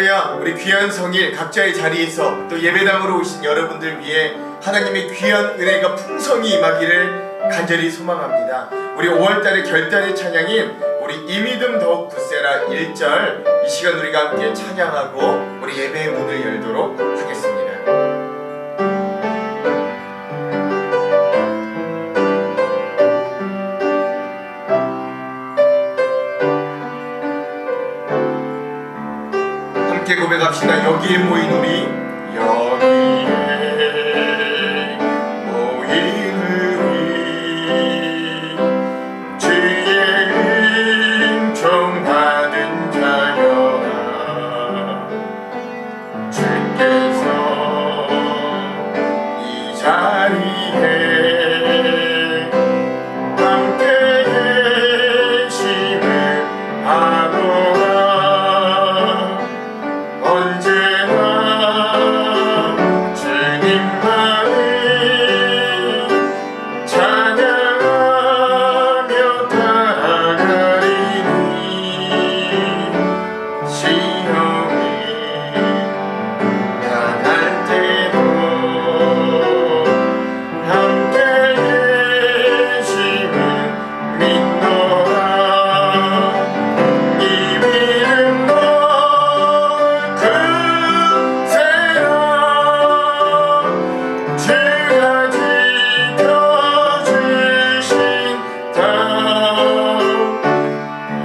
할렐루야. 우리 귀한 성일 각자의 자리에서 또 예배당으로 오신 여러분들 위해 하나님의 귀한 은혜가 풍성히 임하기를 간절히 소망합니다. 우리 5월달의 결단의 찬양인 우리 이 믿음 더욱 굳세라 1절, 이 시간 우리가 함께 찬양하고 우리 예배의 문을 열도록 하겠습니다. 함께 고백합시다. 여기에 모인 우리, 여기에 모인 우리, 주의 은총받은 자여라. 주께서 이 자리에 함께 계심을 아노라. 언제나 주님만을 찬양하며 따라가리니, 시험이 당할 때도 함께 계심을 믿노라. 이 믿음으로 주가 지켜주신다.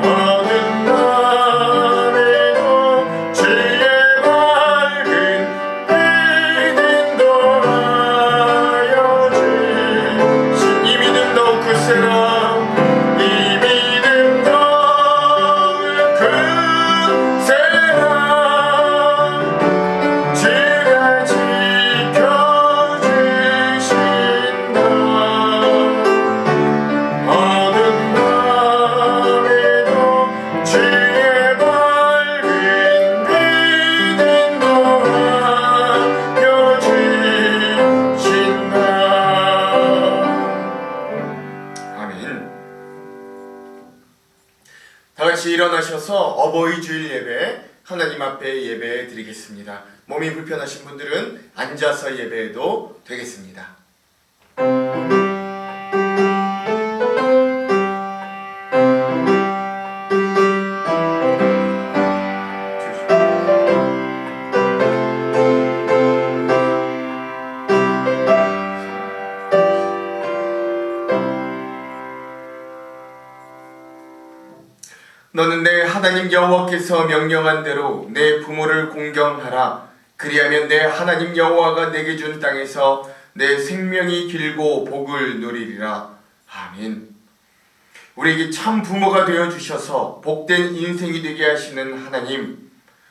어두운 밤에도 주의 밝은 빛 인도하여 주신, 이 믿음 더욱 굳세라. 이 믿음 더욱 굳세라. 주가 지켜주신다. 어두운 밤에도 주의 밝은 빛 인도하여 주신다. 아멘. 다같이 일어나셔서 어버이 주일 예배, 하나님 앞에 예배 드리겠습니다. 몸이 불편하신 분들은 앉아서 예배해도 되겠습니다. 너는 내 하나님 여호와께서 명령한 대로 내 부모를 공경하라. 그리하면 내 하나님 여호와가 내게 준 땅에서 내 생명이 길고 복을 누리리라. 아멘. 우리에게 참 부모가 되어 주셔서 복된 인생이 되게 하시는 하나님,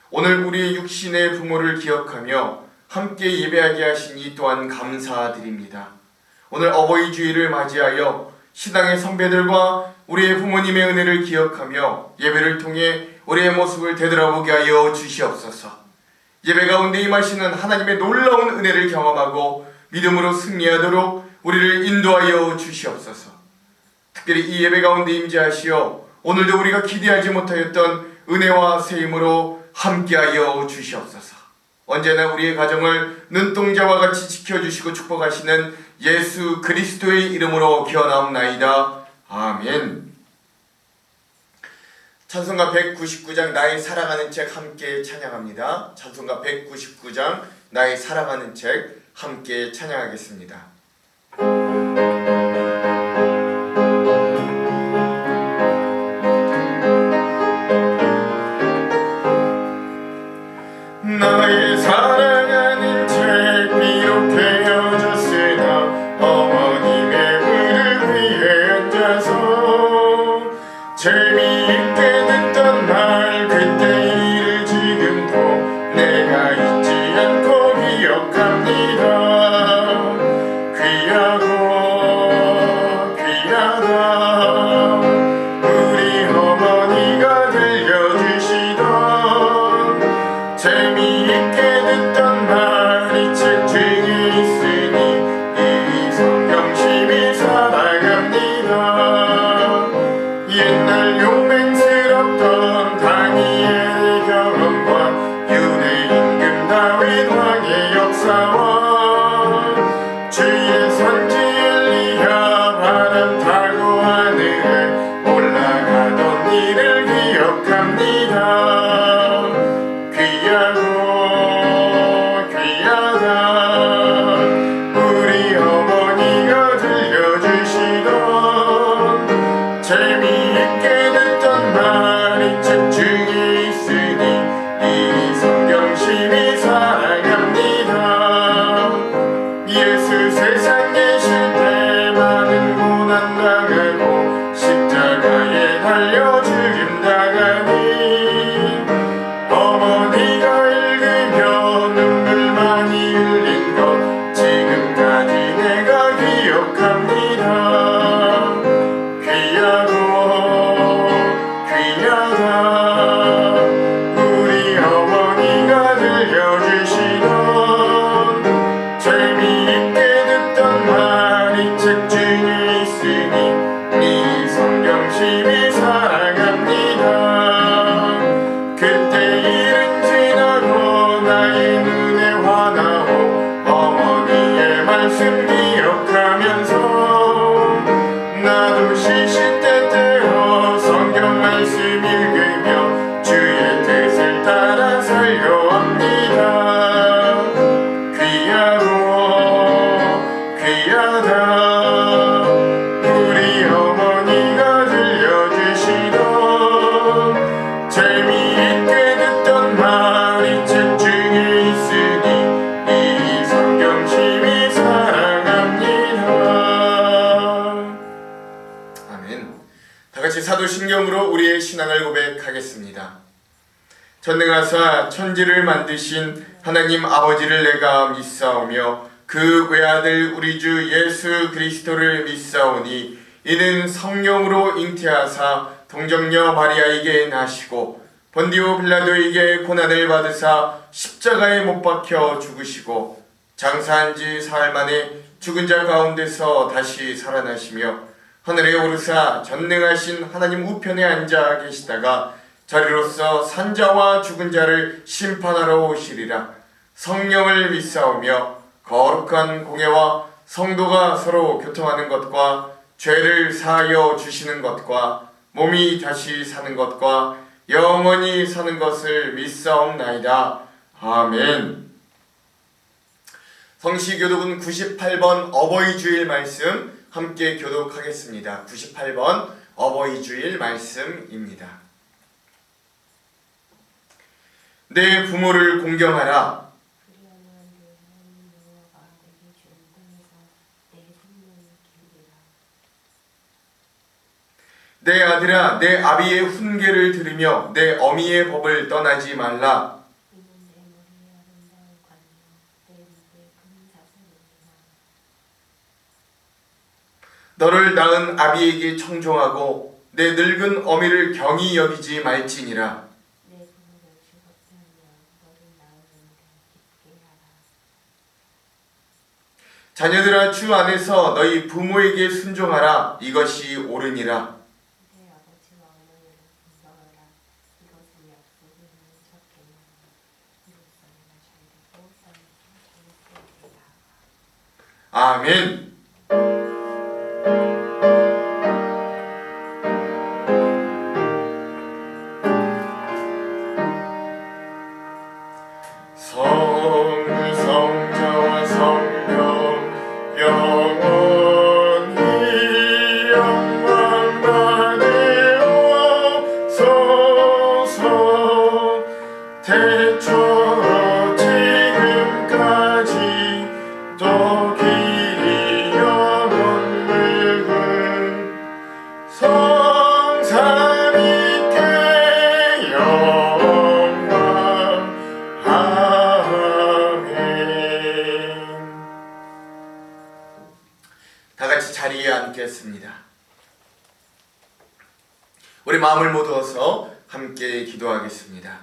오늘 우리의 육신의 부모를 기억하며 함께 예배하게 하신 이 또한 감사드립니다. 오늘 어버이 주일을 맞이하여 신앙의 선배들과 우리의 부모님의 은혜를 기억하며 예배를 통해 우리의 모습을 되돌아보게 하여 주시옵소서. 예배 가운데 임하시는 하나님의 놀라운 은혜를 경험하고 믿음으로 승리하도록 우리를 인도하여 주시옵소서. 특별히 이 예배 가운데 임재하시어 오늘도 우리가 기대하지 못하였던 은혜와 세임으로 함께하여 주시옵소서. 언제나 우리의 가정을 눈동자와 같이 지켜주시고 축복하시는 예수 그리스도의 이름으로 기원하옵나이다. 아멘. 찬송가 199장 나의 사랑하는 책 함께 찬양합니다. 찬송가 199장 나의 사랑하는 책 함께 찬양하겠습니다. 나의 사랑하는 책 비록 헤어졌으나 어머님의 무릎 위에 앉아서 재미있게 듣던 말 그때 일을 지금도 내가 잊지 않고 기억합니다. 귀하고 귀하다 우리 어머니가 들려주시던 재미있게 듣던 말 이 책 중에 있으니 이 성경심이 살아갑니다. 옛날 용맹스럽던 다니엘의 경험과 싸워 주의 선지 엘리야 바람 타고 하늘에 올라가던 일을 기억합니다. 귀하고 귀하다 우리 어머니가 들려주시던 재미있게 듣던 말이 책 중에 있으니 이 성경심이 사랑합니다. 예수 세상 계실 때 많은 고난 당하고 십자가에 달려 죽임 당하니 어머니가 읽으며 눈물 많이 흘린 것 지금까지 내가 기억합니다. 귀하고 귀하다 우리 어머니가 들려주시던 재미있게 듣던 말이 책 중에 있으니 이 성경심이 사랑합니다. 그때 일은 지나고 나의 눈에 화나고 어머니의 말씀 기억하면서 나도 시시때때로 성경 말씀 읽으며 주의 뜻을 따라 살려합니다. 귀하고 귀하다 우리 어머니가 들려주시던 재미있게 듣던 말이 책 중에 있으니 이 성경심이 사랑합니다. 아멘. 다같이 사도신경으로 우리의 신앙을 고백하겠습니다. 전능하사 천지를 만드신 하나님 아버지를 내가 믿사오며 그 외아들 우리 주 예수 그리스도를 믿사오니 이는 성령으로 잉태하사 동정녀 마리아에게 나시고 본디오 빌라도에게 고난을 받으사 십자가에 못 박혀 죽으시고 장사한 지 사흘 만에 죽은 자 가운데서 다시 살아나시며 하늘에 오르사 전능하신 하나님 우편에 앉아 계시다가 자리로서 산자와 죽은 자를 심판하러 오시리라. 성령을 믿사오며 거룩한 공예와 성도가 서로 교통하는 것과 죄를 사하여 주시는 것과 몸이 다시 사는 것과 영원히 사는 것을 믿사옵나이다. 아멘. 성시교독은 98번 어버이 주일 말씀 함께 교독하겠습니다. 98번 어버이 주일 말씀입니다. 내 부모를 공경하라. 내 아들아, 내 아비의 훈계를 들으며 내 어미의 법을 떠나지 말라. 너를 낳은 아비에게 청종하고 내 늙은 어미를 경히 여기지 말지니라. 자녀들아, 주 안에서 너희 부모에게 순종하라. 이것이 옳으니라. 아멘. 성자와 성령 영원히 영광 받으옵소서. 태초 지금까지 또 길이 영원 물은 성삼위께 영광. 다같이 자리에 앉겠습니다. 우리 마음을 모두어서 함께 기도하겠습니다.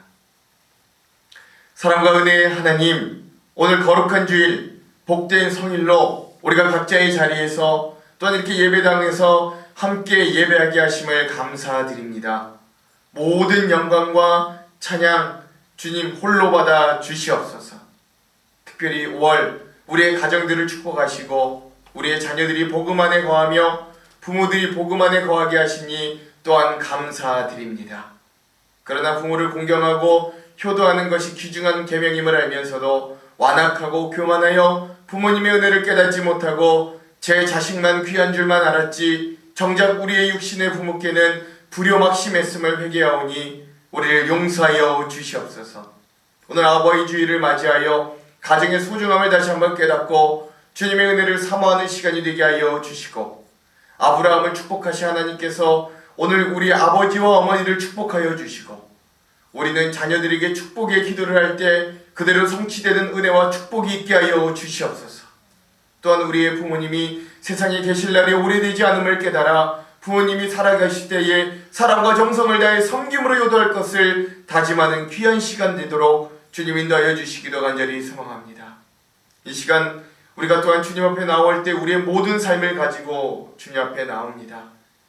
사랑과 은혜의 하나님, 오늘 거룩한 주일, 복된 성일로 우리가 각자의 자리에서 또한 이렇게 예배당에서 함께 예배하게 하심을 감사드립니다. 모든 영광과 찬양 주님 홀로 받아 주시옵소서. 특별히 5월 우리의 가정들을 축복하시고 우리의 자녀들이 복음 안에 거하며 부모들이 복음 안에 거하게 하시니 또한 감사드립니다. 그러나 부모를 공경하고 효도하는 것이 귀중한 계명임을 알면서도 완악하고 교만하여 부모님의 은혜를 깨닫지 못하고 제 자식만 귀한 줄만 알았지 정작 우리의 육신의 부모께는 불효막심했음을 회개하오니 우리를 용서하여 주시옵소서. 오늘 아버지 주일을 맞이하여 가정의 소중함을 다시 한번 깨닫고 주님의 은혜를 사모하는 시간이 되게 하여 주시고 아브라함을 축복하신 하나님께서 오늘 우리 아버지와 어머니를 축복하여 주시고 우리는 자녀들에게 축복의 기도를 할 때 그대로 성취되는 은혜와 축복이 있게 하여 주시옵소서. 또한 우리의 부모님이 세상에 계실 날이 오래되지 않음을 깨달아 부모님이 살아가실 때에 사랑과 정성을 다해 섬김으로 요도할 것을 다짐하는 귀한 시간 되도록 주님 인도하여 주시기도 간절히 소망합니다. 이 시간 우리가 또한 주님 앞에 나올 때 우리의 모든 삶을 가지고 주님 앞에 나옵니다.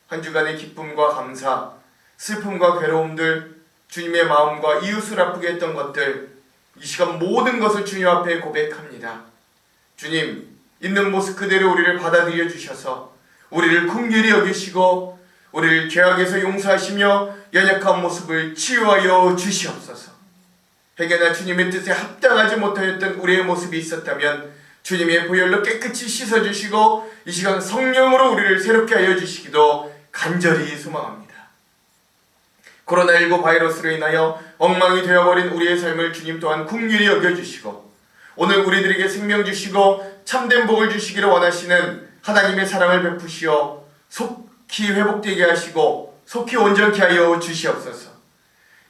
한 주간의 기쁨과 감사, 슬픔과 괴로움들, 주님의 마음과 이웃을 아프게 했던 것들, 이 시간 모든 것을 주님 앞에 고백합니다. 주님, 있는 모습 그대로 우리를 받아들여 주셔서 우리를 긍휼히 여기시고 우리를 죄악에서 용서하시며 연약한 모습을 치유하여 주시옵소서. 행여나 주님의 뜻에 합당하지 못하였던 우리의 모습이 있었다면 주님의 보혈로 깨끗이 씻어주시고 이 시간 성령으로 우리를 새롭게 하여 주시기도 간절히 소망합니다. 코로나19 바이러스로 인하여 엉망이 되어버린 우리의 삶을 주님 또한 긍휼히 여겨주시고 오늘 우리들에게 생명 주시고 참된 복을 주시기를 원하시는 하나님의 사랑을 베푸시어 속히 회복되게 하시고 속히 온전케 하여 주시옵소서.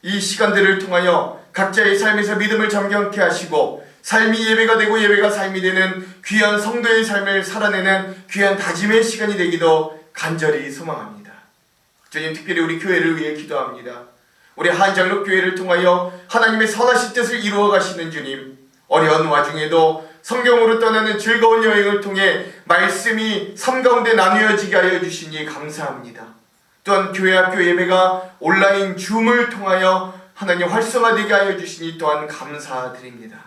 이 시간들을 통하여 각자의 삶에서 믿음을 잠잠케 하시고 삶이 예배가 되고 예배가 삶이 되는 귀한 성도의 삶을 살아내는 귀한 다짐의 시간이 되기도 간절히 소망합니다. 주님, 특별히 우리 교회를 위해 기도합니다. 우리 한장로교회를 통하여 하나님의 선하신 뜻을 이루어 가시는 주님, 어려운 와중에도 성경으로 떠나는 즐거운 여행을 통해 말씀이 삶 가운데 나누어지게 하여 주시니 감사합니다. 또한 교회 학교 예배가 온라인 줌을 통하여 하나님 활성화되게 하여 주시니 또한 감사드립니다.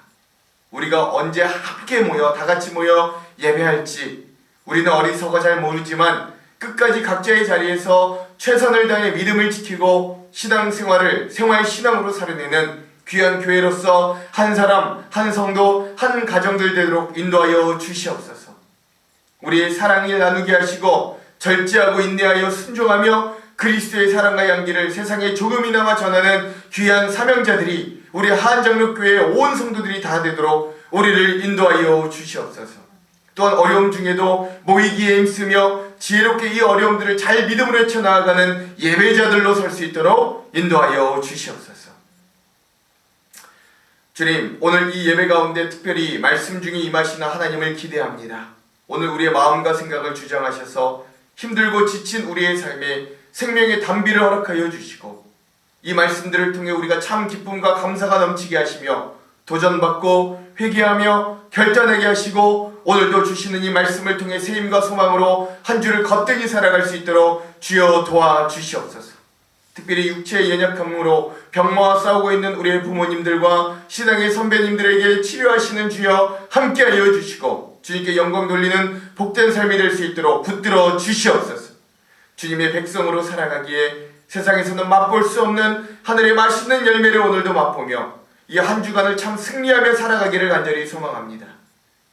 우리가 언제 함께 모여 다같이 모여 예배할지 우리는 어리석어 잘 모르지만 끝까지 각자의 자리에서 최선을 다해 믿음을 지키고 신앙생활을 생활신앙으로 살아내는 귀한 교회로서 한 사람, 한 성도, 한 가정들 되도록 인도하여 주시옵소서. 우리의 사랑을 나누게 하시고 절제하고 인내하여 순종하며 그리스도의 사랑과 향기를 세상에 조금이나마 전하는 귀한 사명자들이 우리 한장로교회의 온 성도들이 다 되도록 우리를 인도하여 주시옵소서. 또한 어려움 중에도 모이기에 힘쓰며 지혜롭게 이 어려움들을 잘 믿음으로 헤쳐나아가는 예배자들로 설 수 있도록 인도하여 주시옵소서. 주님, 오늘 이 예배 가운데 특별히 말씀 중에 임하시는 하나님을 기대합니다. 오늘 우리의 마음과 생각을 주장하셔서 힘들고 지친 우리의 삶에 생명의 담비를 허락하여 주시고 이 말씀들을 통해 우리가 참 기쁨과 감사가 넘치게 하시며 도전받고 회개하며 결단하게 하시고 오늘도 주시는 이 말씀을 통해 세임과 소망으로 한 주를 거뜬히 살아갈 수 있도록 주여 도와주시옵소서. 특별히 육체의 연약함으로 병마와 싸우고 있는 우리의 부모님들과 신앙의 선배님들에게 치료하시는 주여 함께하여 주시고 주님께 영광 돌리는 복된 삶이 될 수 있도록 붙들어 주시옵소서. 주님의 백성으로 살아가기에 세상에서는 맛볼 수 없는 하늘의 맛있는 열매를 오늘도 맛보며 이 한 주간을 참 승리하며 살아가기를 간절히 소망합니다.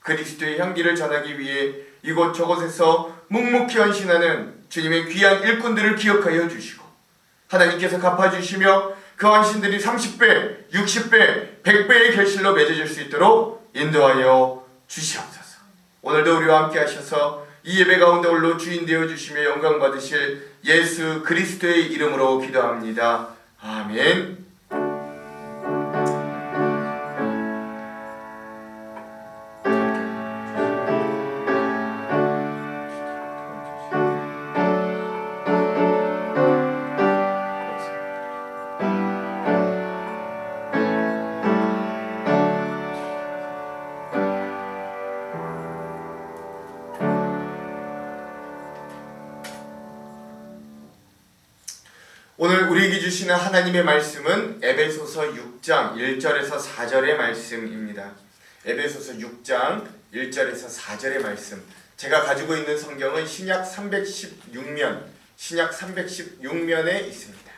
그리스도의 향기를 전하기 위해 이곳저곳에서 묵묵히 헌신하는 주님의 귀한 일꾼들을 기억하여 주시고 하나님께서 갚아주시며 그 헌신들이 30배, 60배, 100배의 결실로 맺어질 수 있도록 인도하여 주시옵소서. 오늘도 우리와 함께 하셔서 이 예배 가운데 홀로 주인 되어 주시며 영광 받으실 예수 그리스도의 이름으로 기도합니다. 아멘. 오늘 우리에게 주시는 하나님의 말씀은 에베소서 6장 1절에서 4절의 말씀입니다. 에베소서 6장 1절에서 4절의 말씀. 제가 가지고 있는 성경은 신약 316면에 있습니다.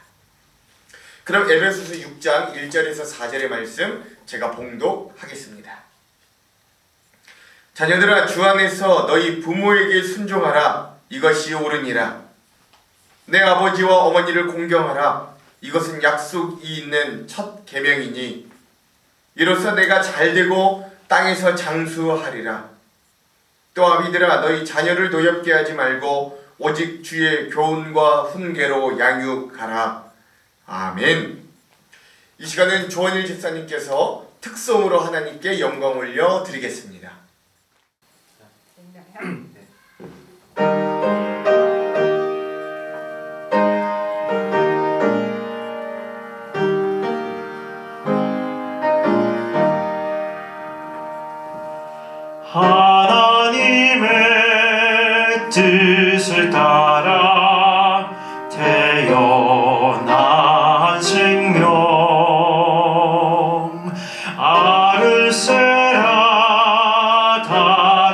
그럼 에베소서 6장 1절에서 4절의 말씀 제가 봉독하겠습니다. 자녀들아, 주 안에서 너희 부모에게 순종하라. 이것이 옳으니라. 내 아버지와 어머니를 공경하라. 이것은 약속이 있는 첫 계명이니 이로써 내가 잘되고 땅에서 장수하리라. 또 아비들아, 너희 자녀를 노엽게 하지 말고 오직 주의 교훈과 훈계로 양육하라. 아멘. 이 시간은 조원일 집사님께서 특성으로 하나님께 영광 올려 드리겠습니다. 하나님의 뜻을 따라 태어난 생명, 앓을세라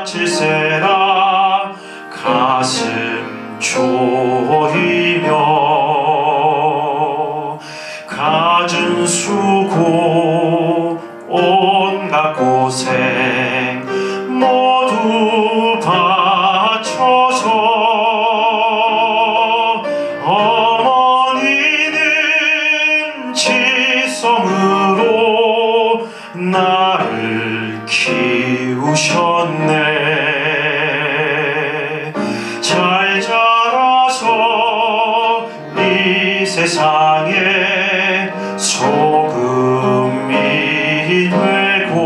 다칠세라 가슴 졸이며 갖은 수고 온갖 고생 모두 바쳐서 어머니는 지성으로 나를 키우셨네. 잘 자라서 이 세상에 소금이 되고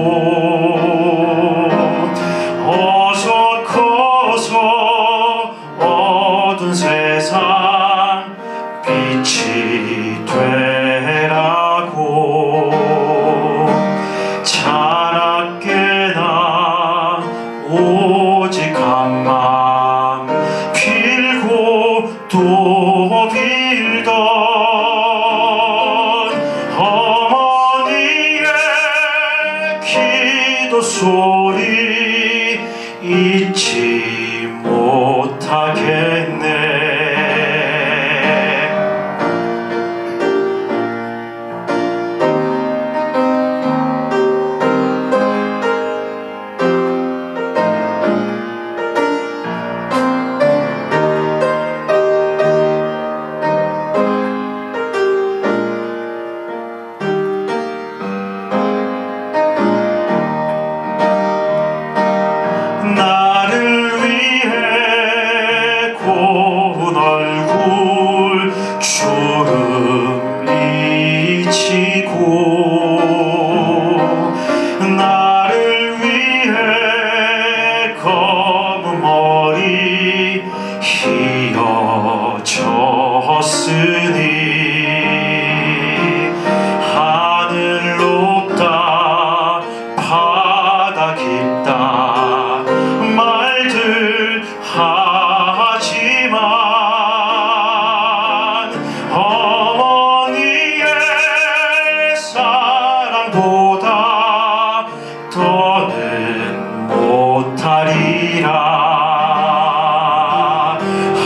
어서 커서 어두운 세상 빛이 되라고. 자라깨나 오직 한 맘 빌고 또 빌던 어머니의 기도 소리 잊지 못하겠네. 나를 위해 고운 얼굴 주름이 지고 나를 위해 검은 머리 휘어졌으니 하늘 높다 바다 깊다 말들 하지만 어머니의 사랑보다 더는 못하리라.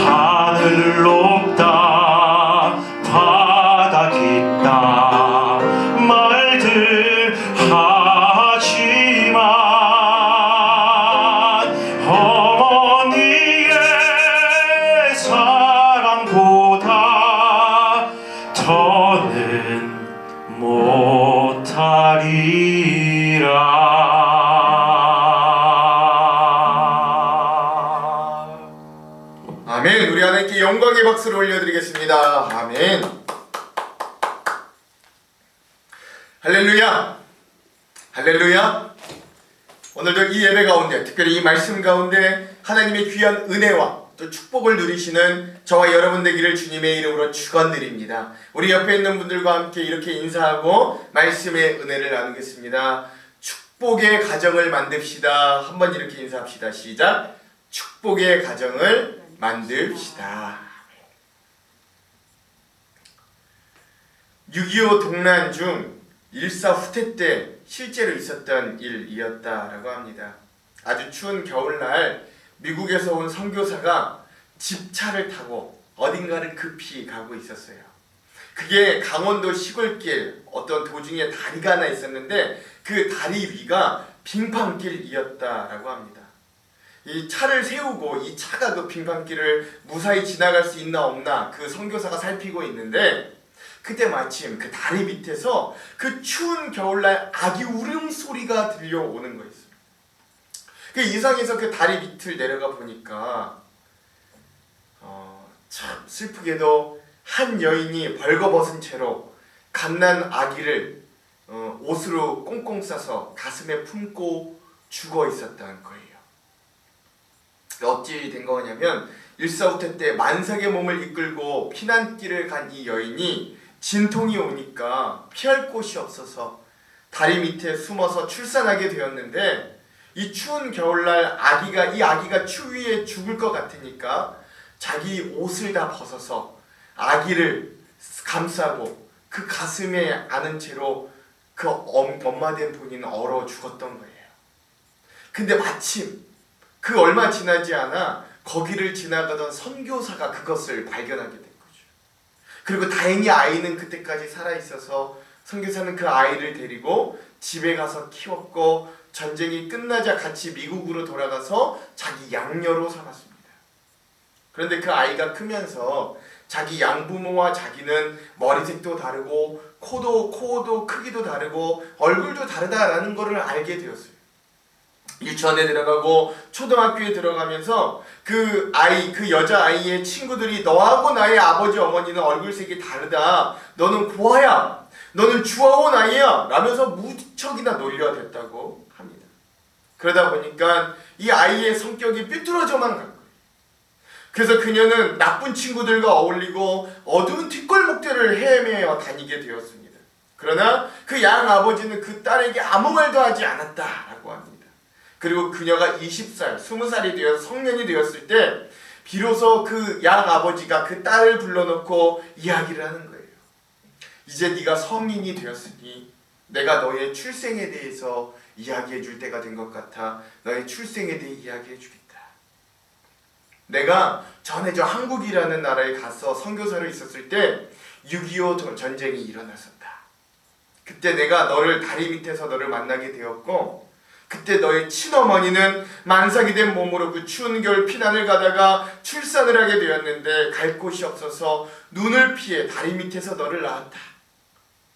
하늘 높다 바다 깊다 말들 하지만 어머니의 사랑보다 더는 못하리라. 아멘. 우리 하나님께 영광의 박수를 올려드리겠습니다. 아멘. 할렐루야. 할렐루야. 오늘도 이 예배 가운데, 특별히 이 말씀 가운데 하나님의 귀한 은혜와 또 축복을 누리시는 저와 여러분 되기를 주님의 이름으로 축원드립니다. 우리 옆에 있는 분들과 함께 이렇게 인사하고 말씀의 은혜를 나누겠습니다. 축복의 가정을 만듭시다. 한번 이렇게 인사합시다. 시작. 축복의 가정을 만듭시다. 6.25 동란 중 일사 후퇴 때 실제로 있었던 일이었다라고 합니다. 아주 추운 겨울날 미국에서 온 선교사가 집차를 타고 어딘가를 급히 가고 있었어요. 그게 강원도 시골길 어떤 도중에 다리가 하나 있었는데 그 다리 위가 빙판길이었다라고 합니다. 이 차를 세우고 이 차가 그 빙판길을 무사히 지나갈 수 있나 없나 그 선교사가 살피고 있는데 그때 마침 그 다리 밑에서 그 추운 겨울날 아기 울음소리가 들려오는 거였어요. 그 이상해서 그 다리 밑을 내려가 보니까 참 슬프게도 한 여인이 벌거벗은 채로 갓난 아기를 옷으로 꽁꽁 싸서 가슴에 품고 죽어 있었다는 거예요. 어찌 된 거냐면 일사후퇴 때 만삭의 몸을 이끌고 피난길을 간 이 여인이 진통이 오니까 피할 곳이 없어서 다리 밑에 숨어서 출산하게 되었는데 이 추운 겨울날 이 아기가 추위에 죽을 것 같으니까 자기 옷을 다 벗어서 아기를 감싸고 그 가슴에 안은 채로 그 엄마 된 본인은 얼어 죽었던 거예요. 근데 마침 그 얼마 지나지 않아 거기를 지나가던 선교사가 그것을 발견하게 된 거죠. 그리고 다행히 아이는 그때까지 살아있어서 선교사는 그 아이를 데리고 집에 가서 키웠고 전쟁이 끝나자 같이 미국으로 돌아가서 자기 양녀로 삼았습니다. 그런데 그 아이가 크면서 자기 양부모와 자기는 머리색도 다르고 코도 크기도 다르고 얼굴도 다르다라는 것을 알게 되었어요. 유치원에 들어가고 초등학교에 들어가면서 그 여자아이의 친구들이 너하고 나의 아버지 어머니는 얼굴색이 다르다. 너는 고아야. 너는 주워온 아이야. 라면서 무척이나 놀려댔다고 합니다. 그러다 보니까 이 아이의 성격이 삐뚤어져만 간 거예요. 그래서 그녀는 나쁜 친구들과 어울리고 어두운 뒷골목들을 헤매어 다니게 되었습니다. 그러나 그 양아버지는 그 딸에게 아무 말도 하지 않았다라고 합니다. 그리고 그녀가 20살이 되어서 성년이 되었을 때 비로소 그 양아버지가 그 딸을 불러놓고 이야기를 하는 거예요. 이제 네가 성인이 되었으니 내가 너의 출생에 대해서 이야기해 줄 때가 된 것 같아. 너의 출생에 대해 이야기해 주겠다. 내가 전에 저 한국이라는 나라에 가서 선교사로 있었을 때 6.25 전쟁이 일어났었다. 그때 내가 너를 다리 밑에서 너를 만나게 되었고 그때 너의 친어머니는 만삭이 된 몸으로 그 추운 겨울 피난을 가다가 출산을 하게 되었는데 갈 곳이 없어서 눈을 피해 다리 밑에서 너를 낳았다.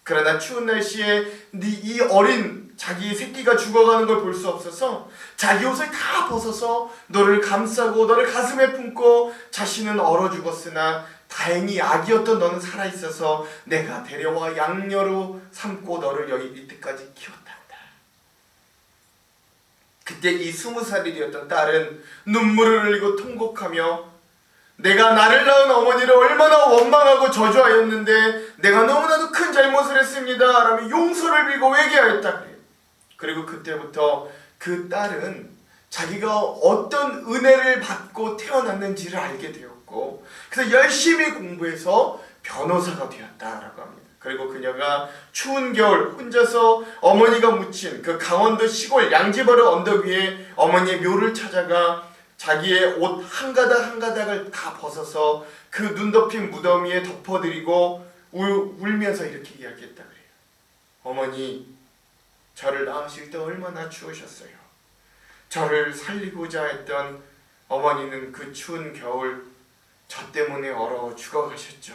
그러나 추운 날씨에 이 어린 자기 새끼가 죽어가는 걸 볼 수 없어서 자기 옷을 다 벗어서 너를 감싸고 너를 가슴에 품고 자신은 얼어 죽었으나 다행히 아기였던 너는 살아있어서 내가 데려와 양녀로 삼고 너를 여기 이때까지 키웠다. 그때 이 20살이 되었던 딸은 눈물을 흘리고 통곡하며 내가 나를 낳은 어머니를 얼마나 원망하고 저주하였는데 내가 너무나도 큰 잘못을 했습니다 라며 용서를 빌고 회개하였다 그래요. 그리고 그때부터 그 딸은 자기가 어떤 은혜를 받고 태어났는지를 알게 되었고 그래서 열심히 공부해서 변호사가 되었다라고 합니다. 그리고 그녀가 추운 겨울 혼자서 어머니가 묻힌 그 강원도 시골 양지바르 언덕 위에 어머니의 묘를 찾아가 자기의 옷 한 가닥 한 가닥을 다 벗어서 그 눈 덮인 무더미에 덮어드리고 울면서 이렇게 이야기했다 그래요. 어머니, 저를 낳으실 때 얼마나 추우셨어요. 저를 살리고자 했던 어머니는 그 추운 겨울 저 때문에 얼어 죽어가셨죠.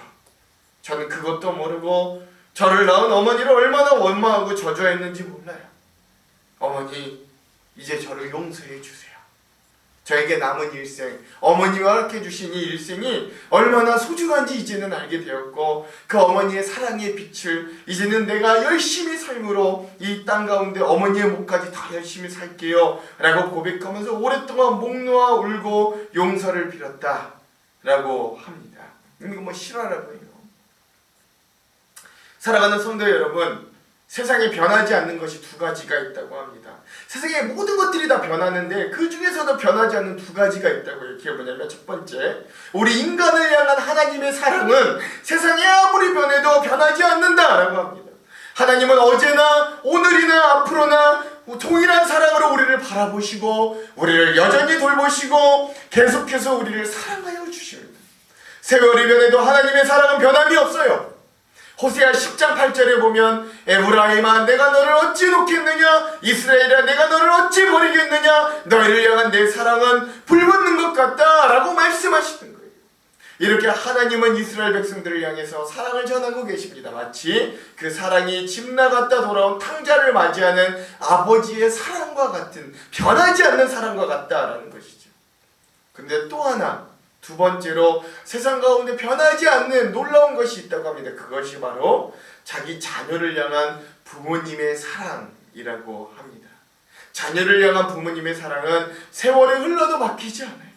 저는 그것도 모르고 저를 낳은 어머니를 얼마나 원망하고 저주했는지 몰라요. 어머니, 이제 저를 용서해 주세요. 저에게 남은 일생, 어머니와 함께 주신 이 일생이 얼마나 소중한지 이제는 알게 되었고 그 어머니의 사랑의 빛을 이제는 내가 열심히 삶으로 이 땅 가운데 어머니의 목까지 더 열심히 살게요 라고 고백하면서 오랫동안 목 놓아 울고 용서를 빌었다 라고 합니다. 이거 뭐 실화라고 해요. 살아가는 성도 여러분, 세상에 변하지 않는 것이 두 가지가 있다고 합니다. 세상의 모든 것들이 다 변하는데 그 중에서도 변하지 않는 두 가지가 있다고 해요. 그게 뭐냐면 첫 번째, 우리 인간을 향한 하나님의 사랑은 세상이 아무리 변해도 변하지 않는다라고 합니다. 하나님은 어제나 오늘이나 앞으로나 동일한 사랑으로 우리를 바라보시고 우리를 여전히 돌보시고 계속해서 우리를 사랑하여 주십니다. 세월이 변해도 하나님의 사랑은 변함이 없어요. 호세아 10장 8절에 보면 에브라임아 내가 너를 어찌 놓겠느냐, 이스라엘아 내가 너를 어찌 버리겠느냐, 너희를 향한 내 사랑은 불붙는 것 같다 라고 말씀하시는 거예요. 이렇게 하나님은 이스라엘 백성들을 향해서 사랑을 전하고 계십니다. 마치 그 사랑이 집 나갔다 돌아온 탕자를 맞이하는 아버지의 사랑과 같은, 변하지 않는 사랑과 같다라는 것이죠. 근데 또 하나, 두 번째로 세상 가운데 변하지 않는 놀라운 것이 있다고 합니다. 그것이 바로 자기 자녀를 향한 부모님의 사랑이라고 합니다. 자녀를 향한 부모님의 사랑은 세월이 흘러도 바뀌지 않아요.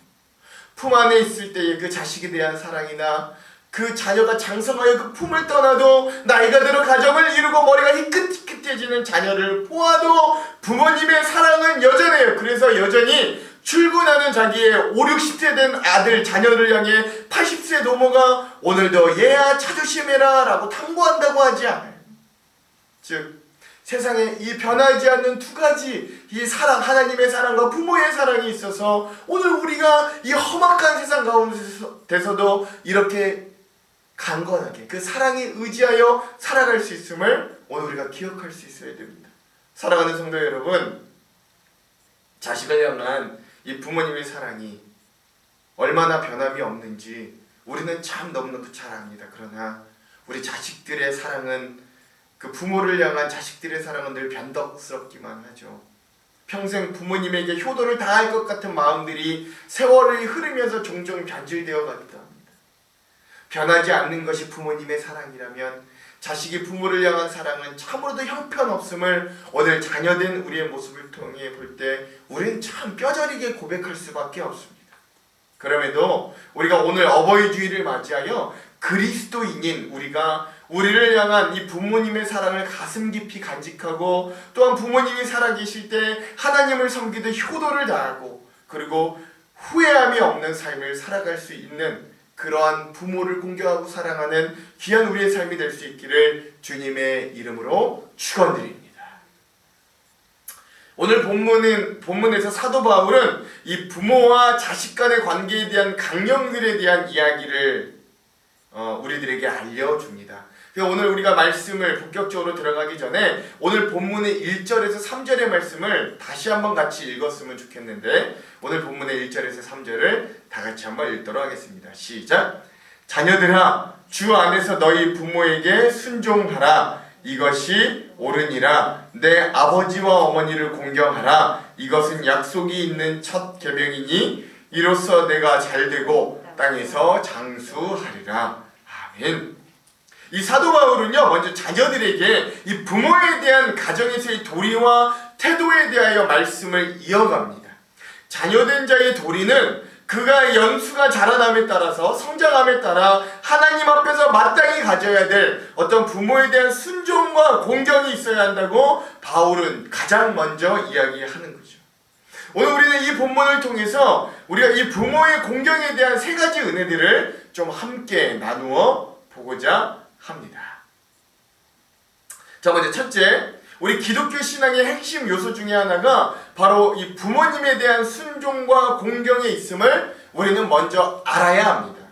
품 안에 있을 때의 그 자식에 대한 사랑이나 그 자녀가 장성하여 그 품을 떠나도 나이가 들어 가정을 이루고 머리가 희끗희끗해지는 자녀를 보아도 부모님의 사랑은 여전해요. 그래서 여전히 출근하는 자기의 5, 60세 된 아들, 자녀를 향해 80세 노모가 오늘도 얘야 자조심해라 라고 당부한다고 하지 않아요. 즉 세상에 이 변하지 않는 두 가지 이 사랑, 하나님의 사랑과 부모의 사랑이 있어서 오늘 우리가 이 험악한 세상 가운데서도 이렇게 강건하게 그 사랑에 의지하여 살아갈 수 있음을 오늘 우리가 기억할 수 있어야 됩니다. 사랑하는 성도 여러분, 자식을 향한 이 부모님의 사랑이 얼마나 변함이 없는지 우리는 참 너무나도 잘 압니다. 그러나 우리 자식들의 사랑은, 그 부모를 향한 자식들의 사랑은 늘 변덕스럽기만 하죠. 평생 부모님에게 효도를 다할 것 같은 마음들이 세월이 흐르면서 종종 변질되어 가기도 합니다. 변하지 않는 것이 부모님의 사랑이라면 자식이 부모를 향한 사랑은 참으로도 형편없음을 오늘 자녀된 우리의 모습을 통해 볼 때 우리는 참 뼈저리게 고백할 수밖에 없습니다. 그럼에도 우리가 오늘 어버이 주일을 맞이하여 그리스도인인 우리가 우리를 향한 이 부모님의 사랑을 가슴 깊이 간직하고, 또한 부모님이 살아계실 때 하나님을 섬기듯 효도를 다하고 그리고 후회함이 없는 삶을 살아갈 수 있는 그러한 부모를 공경하고 사랑하는 귀한 우리의 삶이 될 수 있기를 주님의 이름으로 축원드립니다. 오늘 본문에서 사도 바울은 이 부모와 자식 간의 관계에 대한 강령들에 대한 이야기를 우리들에게 알려줍니다. 오늘 우리가 말씀을 본격적으로 들어가기 전에 오늘 본문의 1절에서 3절의 말씀을 다시 한번 같이 읽었으면 좋겠는데, 오늘 본문의 1절에서 3절을 다 같이 한번 읽도록 하겠습니다. 시작! 자녀들아, 주 안에서 너희 부모에게 순종하라. 이것이 옳으니라. 내 아버지와 어머니를 공경하라. 이것은 약속이 있는 첫 계명이니 이로써 내가 잘되고 땅에서 장수하리라. 아멘. 이 사도 바울은요, 먼저 자녀들에게 이 부모에 대한 가정에서의 도리와 태도에 대하여 말씀을 이어갑니다. 자녀된 자의 도리는 그가 연수가 자라남에 따라서 성장함에 따라 하나님 앞에서 마땅히 가져야 될 어떤 부모에 대한 순종과 공경이 있어야 한다고 바울은 가장 먼저 이야기하는 거죠. 오늘 우리는 이 본문을 통해서 우리가 이 부모의 공경에 대한 세 가지 은혜들을 좀 함께 나누어 보고자 합니다. 자, 먼저 첫째, 우리 기독교 신앙의 핵심 요소 중에 하나가 바로 이 부모님에 대한 순종과 공경에 있음을 우리는 먼저 알아야 합니다.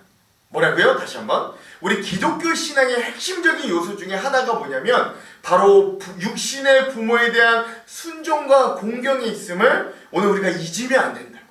뭐라고요? 다시 한번. 우리 기독교 신앙의 핵심적인 요소 중에 하나가 뭐냐면 바로 육신의 부모에 대한 순종과 공경에 있음을 오늘 우리가 잊으면 안 된다고요.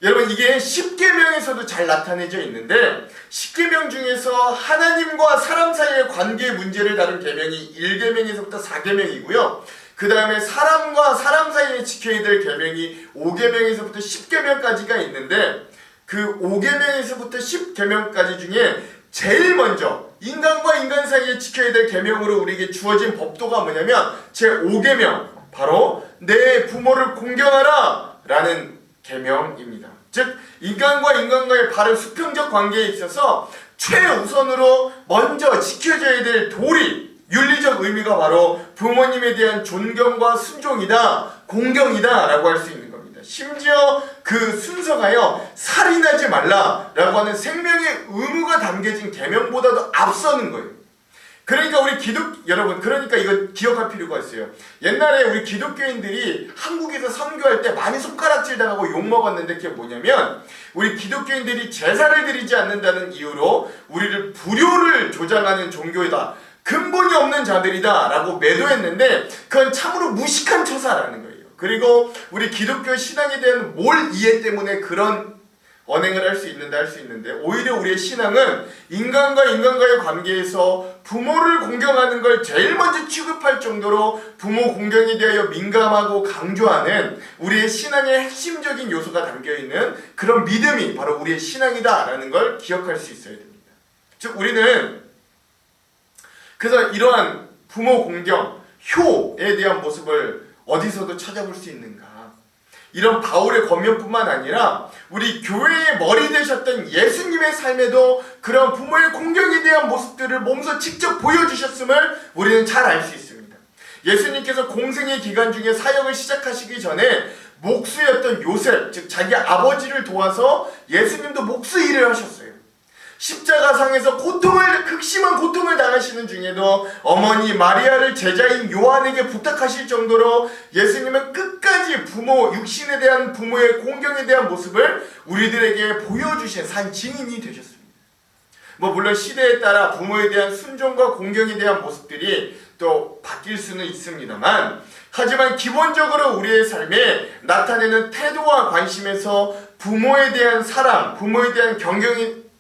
여러분, 이게 10계명에서도 잘 나타내져 있는데 10계명 중에서 하나님과 사람 사이의 관계의 문제를 다룬 계명이 1계명에서부터 4계명이고요. 그 다음에 사람과 사람 사이에 지켜야 될 계명이 5계명에서부터 10계명까지가 있는데, 그 5계명에서부터 10계명까지 중에 제일 먼저 인간과 인간 사이에 지켜야 될 계명으로 우리에게 주어진 법도가 뭐냐면 제5계명, 바로 내 부모를 공경하라 라는 계명입니다. 즉 인간과 인간과의 바른 수평적 관계에 있어서 최우선으로 먼저 지켜져야 될 도리, 윤리적 의미가 바로 부모님에 대한 존경과 순종이다, 공경이다 라고 할 수 있는 겁니다. 심지어 그 순서가요, 살인하지 말라 라고 하는 생명의 의무가 담겨진 계명보다도 앞서는 거예요. 그러니까 여러분, 그러니까 이거 기억할 필요가 있어요. 옛날에 우리 기독교인들이 한국에서 선교할 때 많이 손가락질 당하고 욕먹었는데 그게 뭐냐면, 우리 기독교인들이 제사를 드리지 않는다는 이유로 우리를 불효를 조장하는 종교이다, 근본이 없는 자들이다 라고 매도했는데, 그건 참으로 무식한 처사라는 거예요. 그리고 우리 기독교 신앙에 대한 몰 이해 때문에 그런 언행을 할 수 있는데, 오히려 우리의 신앙은 인간과 인간과의 관계에서 부모를 공경하는 걸 제일 먼저 취급할 정도로 부모 공경에 대하여 민감하고 강조하는 우리의 신앙의 핵심적인 요소가 담겨있는 그런 믿음이 바로 우리의 신앙이다라는 걸 기억할 수 있어야 됩니다. 즉 우리는 그래서 이러한 부모 공경, 효에 대한 모습을 어디서도 찾아볼 수 있는가? 이런 바울의 권면뿐만 아니라 우리 교회의 머리 되셨던 예수님의 삶에도 그런 부모의 공경에 대한 모습들을 몸소 직접 보여주셨음을 우리는 잘 알 수 있습니다. 예수님께서 공생의 기간 중에 사역을 시작하시기 전에 목수였던 요셉, 즉 자기 아버지를 도와서 예수님도 목수 일을 하셨어요. 십자가상에서 극심한 고통을 당하시는 중에도 어머니 마리아를 제자인 요한에게 부탁하실 정도로 예수님은 끝까지 육신에 대한 부모의 공경에 대한 모습을 우리들에게 보여주신 산 증인이 되셨습니다. 물론 시대에 따라 부모에 대한 순종과 공경에 대한 모습들이 또 바뀔 수는 있습니다만, 하지만 기본적으로 우리의 삶에 나타내는 태도와 관심에서 부모에 대한 사랑, 부모에 대한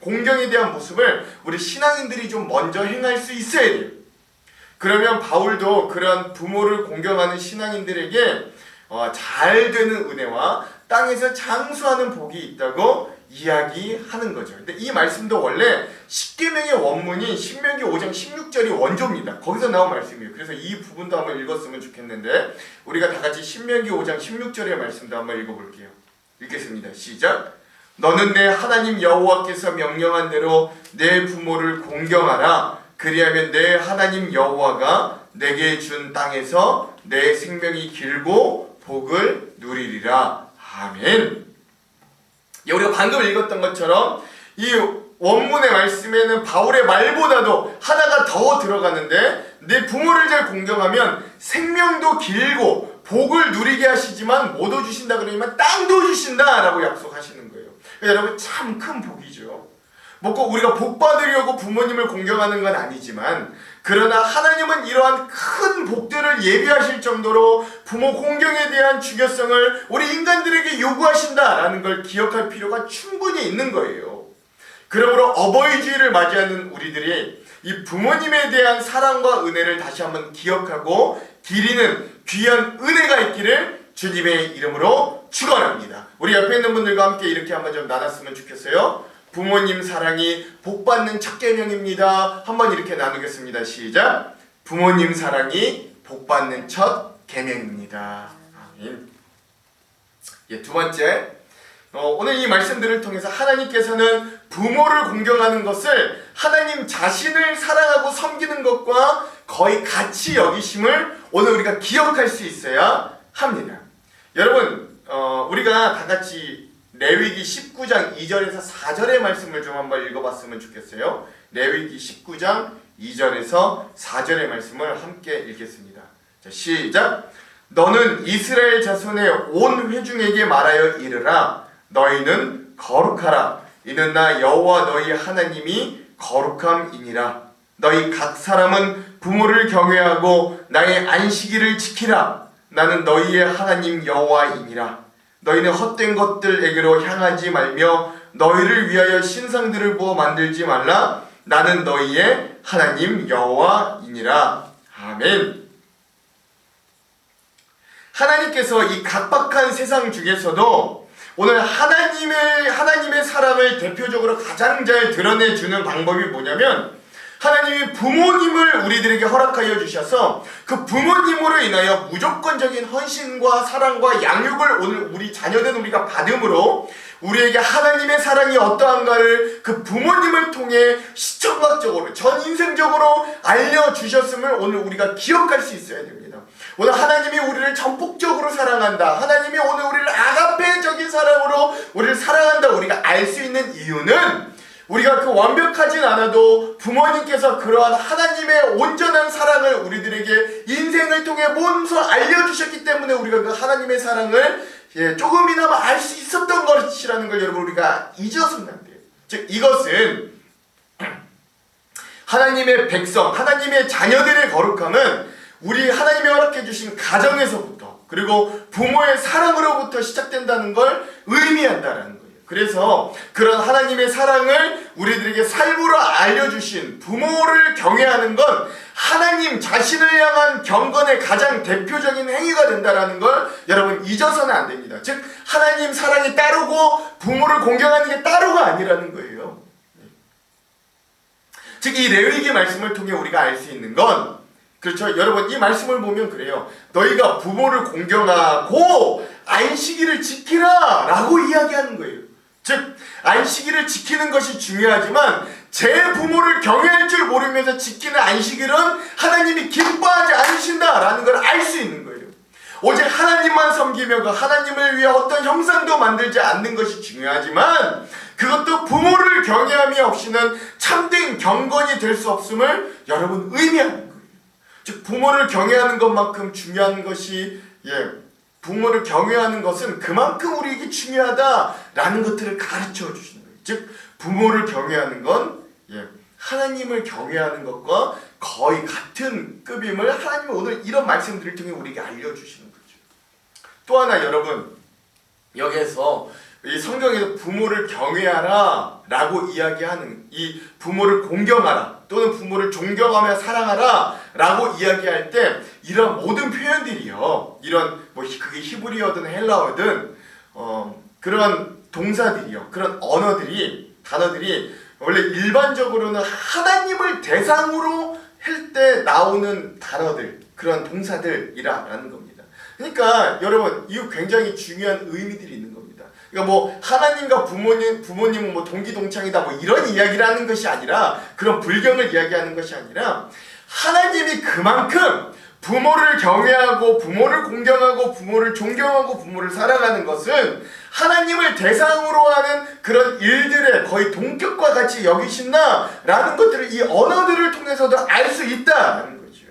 공경에 대한 모습을 우리 신앙인들이 좀 먼저 행할 수 있어야 돼요. 그러면 바울도 그런 부모를 공경하는 신앙인들에게 잘 되는 은혜와 땅에서 장수하는 복이 있다고 이야기하는 거죠. 근데 이 말씀도 원래 십계명의 원문인 신명기 5장 16절이 원조입니다. 거기서 나온 말씀이에요. 그래서 이 부분도 한번 읽었으면 좋겠는데, 우리가 다 같이 신명기 5장 16절의 말씀도 한번 읽어볼게요. 읽겠습니다. 시작. 너는 내 하나님 여호와께서 명령한 대로 내 부모를 공경하라. 그리하면 내 하나님 여호와가 내게 준 땅에서 내 생명이 길고 복을 누리리라. 아멘. 우리가 방금 읽었던 것처럼 이 원문의 말씀에는 바울의 말보다도 하나가 더 들어가는데, 내 부모를 잘 공경하면 생명도 길고 복을 누리게 하시지만 뭐도 주신다 그러면 땅도 주신다라고 약속하시는 거예요. 여러분, 참 큰 복이죠. 꼭 우리가 복 받으려고 부모님을 공경하는 건 아니지만, 그러나 하나님은 이러한 큰 복들을 예비하실 정도로 부모 공경에 대한 중요성을 우리 인간들에게 요구하신다라는 걸 기억할 필요가 충분히 있는 거예요. 그러므로 어버이 주일을 맞이하는 우리들이 이 부모님에 대한 사랑과 은혜를 다시 한번 기억하고 기리는 귀한 은혜가 있기를 주님의 이름으로 축원합니다. 우리 옆에 있는 분들과 함께 이렇게 한번 좀 나눴으면 좋겠어요. 부모님 사랑이 복받는 첫 계명입니다. 한번 이렇게 나누겠습니다. 시작. 부모님 사랑이 복받는 첫 계명입니다. 아멘. 두 번째, 오늘 이 말씀들을 통해서 하나님께서는 부모를 공경하는 것을 하나님 자신을 사랑하고 섬기는 것과 거의 같이 여기심을 오늘 우리가 기억할 수 있어야 합니다. 여러분, 우리가 다 같이 레위기 19장 2절에서 4절의 말씀을 좀 한번 읽어봤으면 좋겠어요. 레위기 19장 2절에서 4절의 말씀을 함께 읽겠습니다. 자, 시작. 너는 이스라엘 자손의 온 회중에게 말하여 이르라. 너희는 거룩하라. 이는 나 여호와 너희 하나님이 거룩함이니라. 너희 각 사람은 부모를 경외하고 나의 안식일을 지키라. 나는 너희의 하나님 여호와이니라. 너희는 헛된 것들에게로 향하지 말며 너희를 위하여 신상들을 부어 만들지 말라. 나는 너희의 하나님 여호와이니라. 아멘. 하나님께서 이 각박한 세상 중에서도 오늘 하나님의 사랑을 대표적으로 가장 잘 드러내주는 방법이 뭐냐면, 하나님이 부모님을 우리들에게 허락하여 주셔서 그 부모님으로 인하여 무조건적인 헌신과 사랑과 양육을 오늘 우리 자녀된 우리가 받음으로 우리에게 하나님의 사랑이 어떠한가를 그 부모님을 통해 시청각적으로 전인생적으로 알려주셨음을 오늘 우리가 기억할 수 있어야 됩니다. 오늘 하나님이 우리를 전폭적으로 사랑한다, 하나님이 오늘 우리를 아가페적인 사랑으로 우리를 사랑한다, 우리가 알 수 있는 이유는 우리가 그 완벽하진 않아도 부모님께서 그러한 하나님의 온전한 사랑을 우리들에게 인생을 통해 몸소 알려주셨기 때문에 우리가 그 하나님의 사랑을 조금이나마 알 수 있었던 것이라는 걸 여러분 우리가 잊어서는 안 돼요. 즉 이것은 하나님의 백성, 하나님의 자녀들의 거룩함은 우리 하나님이 허락해 주신 가정에서부터 그리고 부모의 사랑으로부터 시작된다는 걸 의미한다라는 거예요. 그래서 그런 하나님의 사랑을 우리들에게 삶으로 알려주신 부모를 경외하는 건 하나님 자신을 향한 경건의 가장 대표적인 행위가 된다는 걸 여러분 잊어서는 안 됩니다. 즉 하나님 사랑이 따르고 부모를 공경하는 게 따로가 아니라는 거예요. 즉 이 레위기 말씀을 통해 우리가 알 수 있는 건 그렇죠. 여러분 이 말씀을 보면 그래요. 너희가 부모를 공경하고 안식일을 지키라 라고 이야기하는 거예요. 즉 안식일을 지키는 것이 중요하지만 제 부모를 경외할 줄 모르면서 지키는 안식일은 하나님이 기뻐하지 않으신다라는 걸 알 수 있는 거예요. 오직 하나님만 섬기며 그 하나님을 위해 어떤 형상도 만들지 않는 것이 중요하지만 그것도 부모를 경외함이 없이는 참된 경건이 될 수 없음을 여러분 의미하는 거예요. 즉 부모를 경외하는 것만큼 중요한 것이 부모를 경외하는 것은 그만큼 우리에게 중요하다라는 것들을 가르쳐 주시는 거예요. 즉 부모를 경외하는 건 하나님을 경외하는 것과 거의 같은 급임을 하나님은 오늘 이런 말씀들을 통해 우리에게 알려주시는 거죠. 또 하나 여러분 여기에서 이 성경에서 부모를 경외하라 라고 이야기하는 이 부모를 공경하라 또는 부모를 존경하며 사랑하라 라고 이야기할 때 이런 모든 표현들이요 이런 그게 히브리어든 헬라어든 그런 동사들이요 그런 언어들이 단어들이 원래 일반적으로는 하나님을 대상으로 할 때 나오는 단어들 그런 동사들이라는 겁니다. 그러니까 여러분 이거 굉장히 중요한 의미들이 있는 겁니다. 그러니까 하나님과 부모님은 동기동창이다 이런 이야기를 하는 것이 아니라 그런 불경을 이야기하는 것이 아니라 하나님이 그만큼 부모를 경외하고 부모를 공경하고 부모를 존경하고 부모를 사랑하는 것은 하나님을 대상으로 하는 그런 일들에 거의 동격과 같이 여기신다라는 것들을 이 언어들을 통해서도 알 수 있다라는 거죠.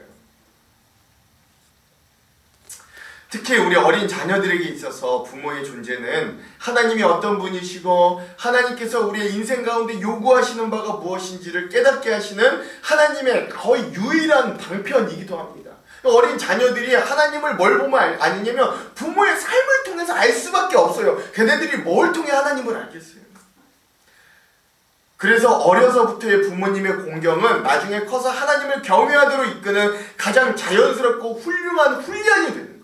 특히 우리 어린 자녀들에게 있어서 부모의 존재는 하나님이 어떤 분이시고 하나님께서 우리의 인생 가운데 요구하시는 바가 무엇인지를 깨닫게 하시는 하나님의 거의 유일한 방편이기도 합니다. 어린 자녀들이 하나님을 뭘 보면 아니냐면 부모의 삶을 통해서 알 수밖에 없어요. 걔네들이 뭘 통해 하나님을 알겠어요. 그래서 어려서부터의 부모님의 공경은 나중에 커서 하나님을 경외하도록 이끄는 가장 자연스럽고 훌륭한 훈련이 되는 거예요.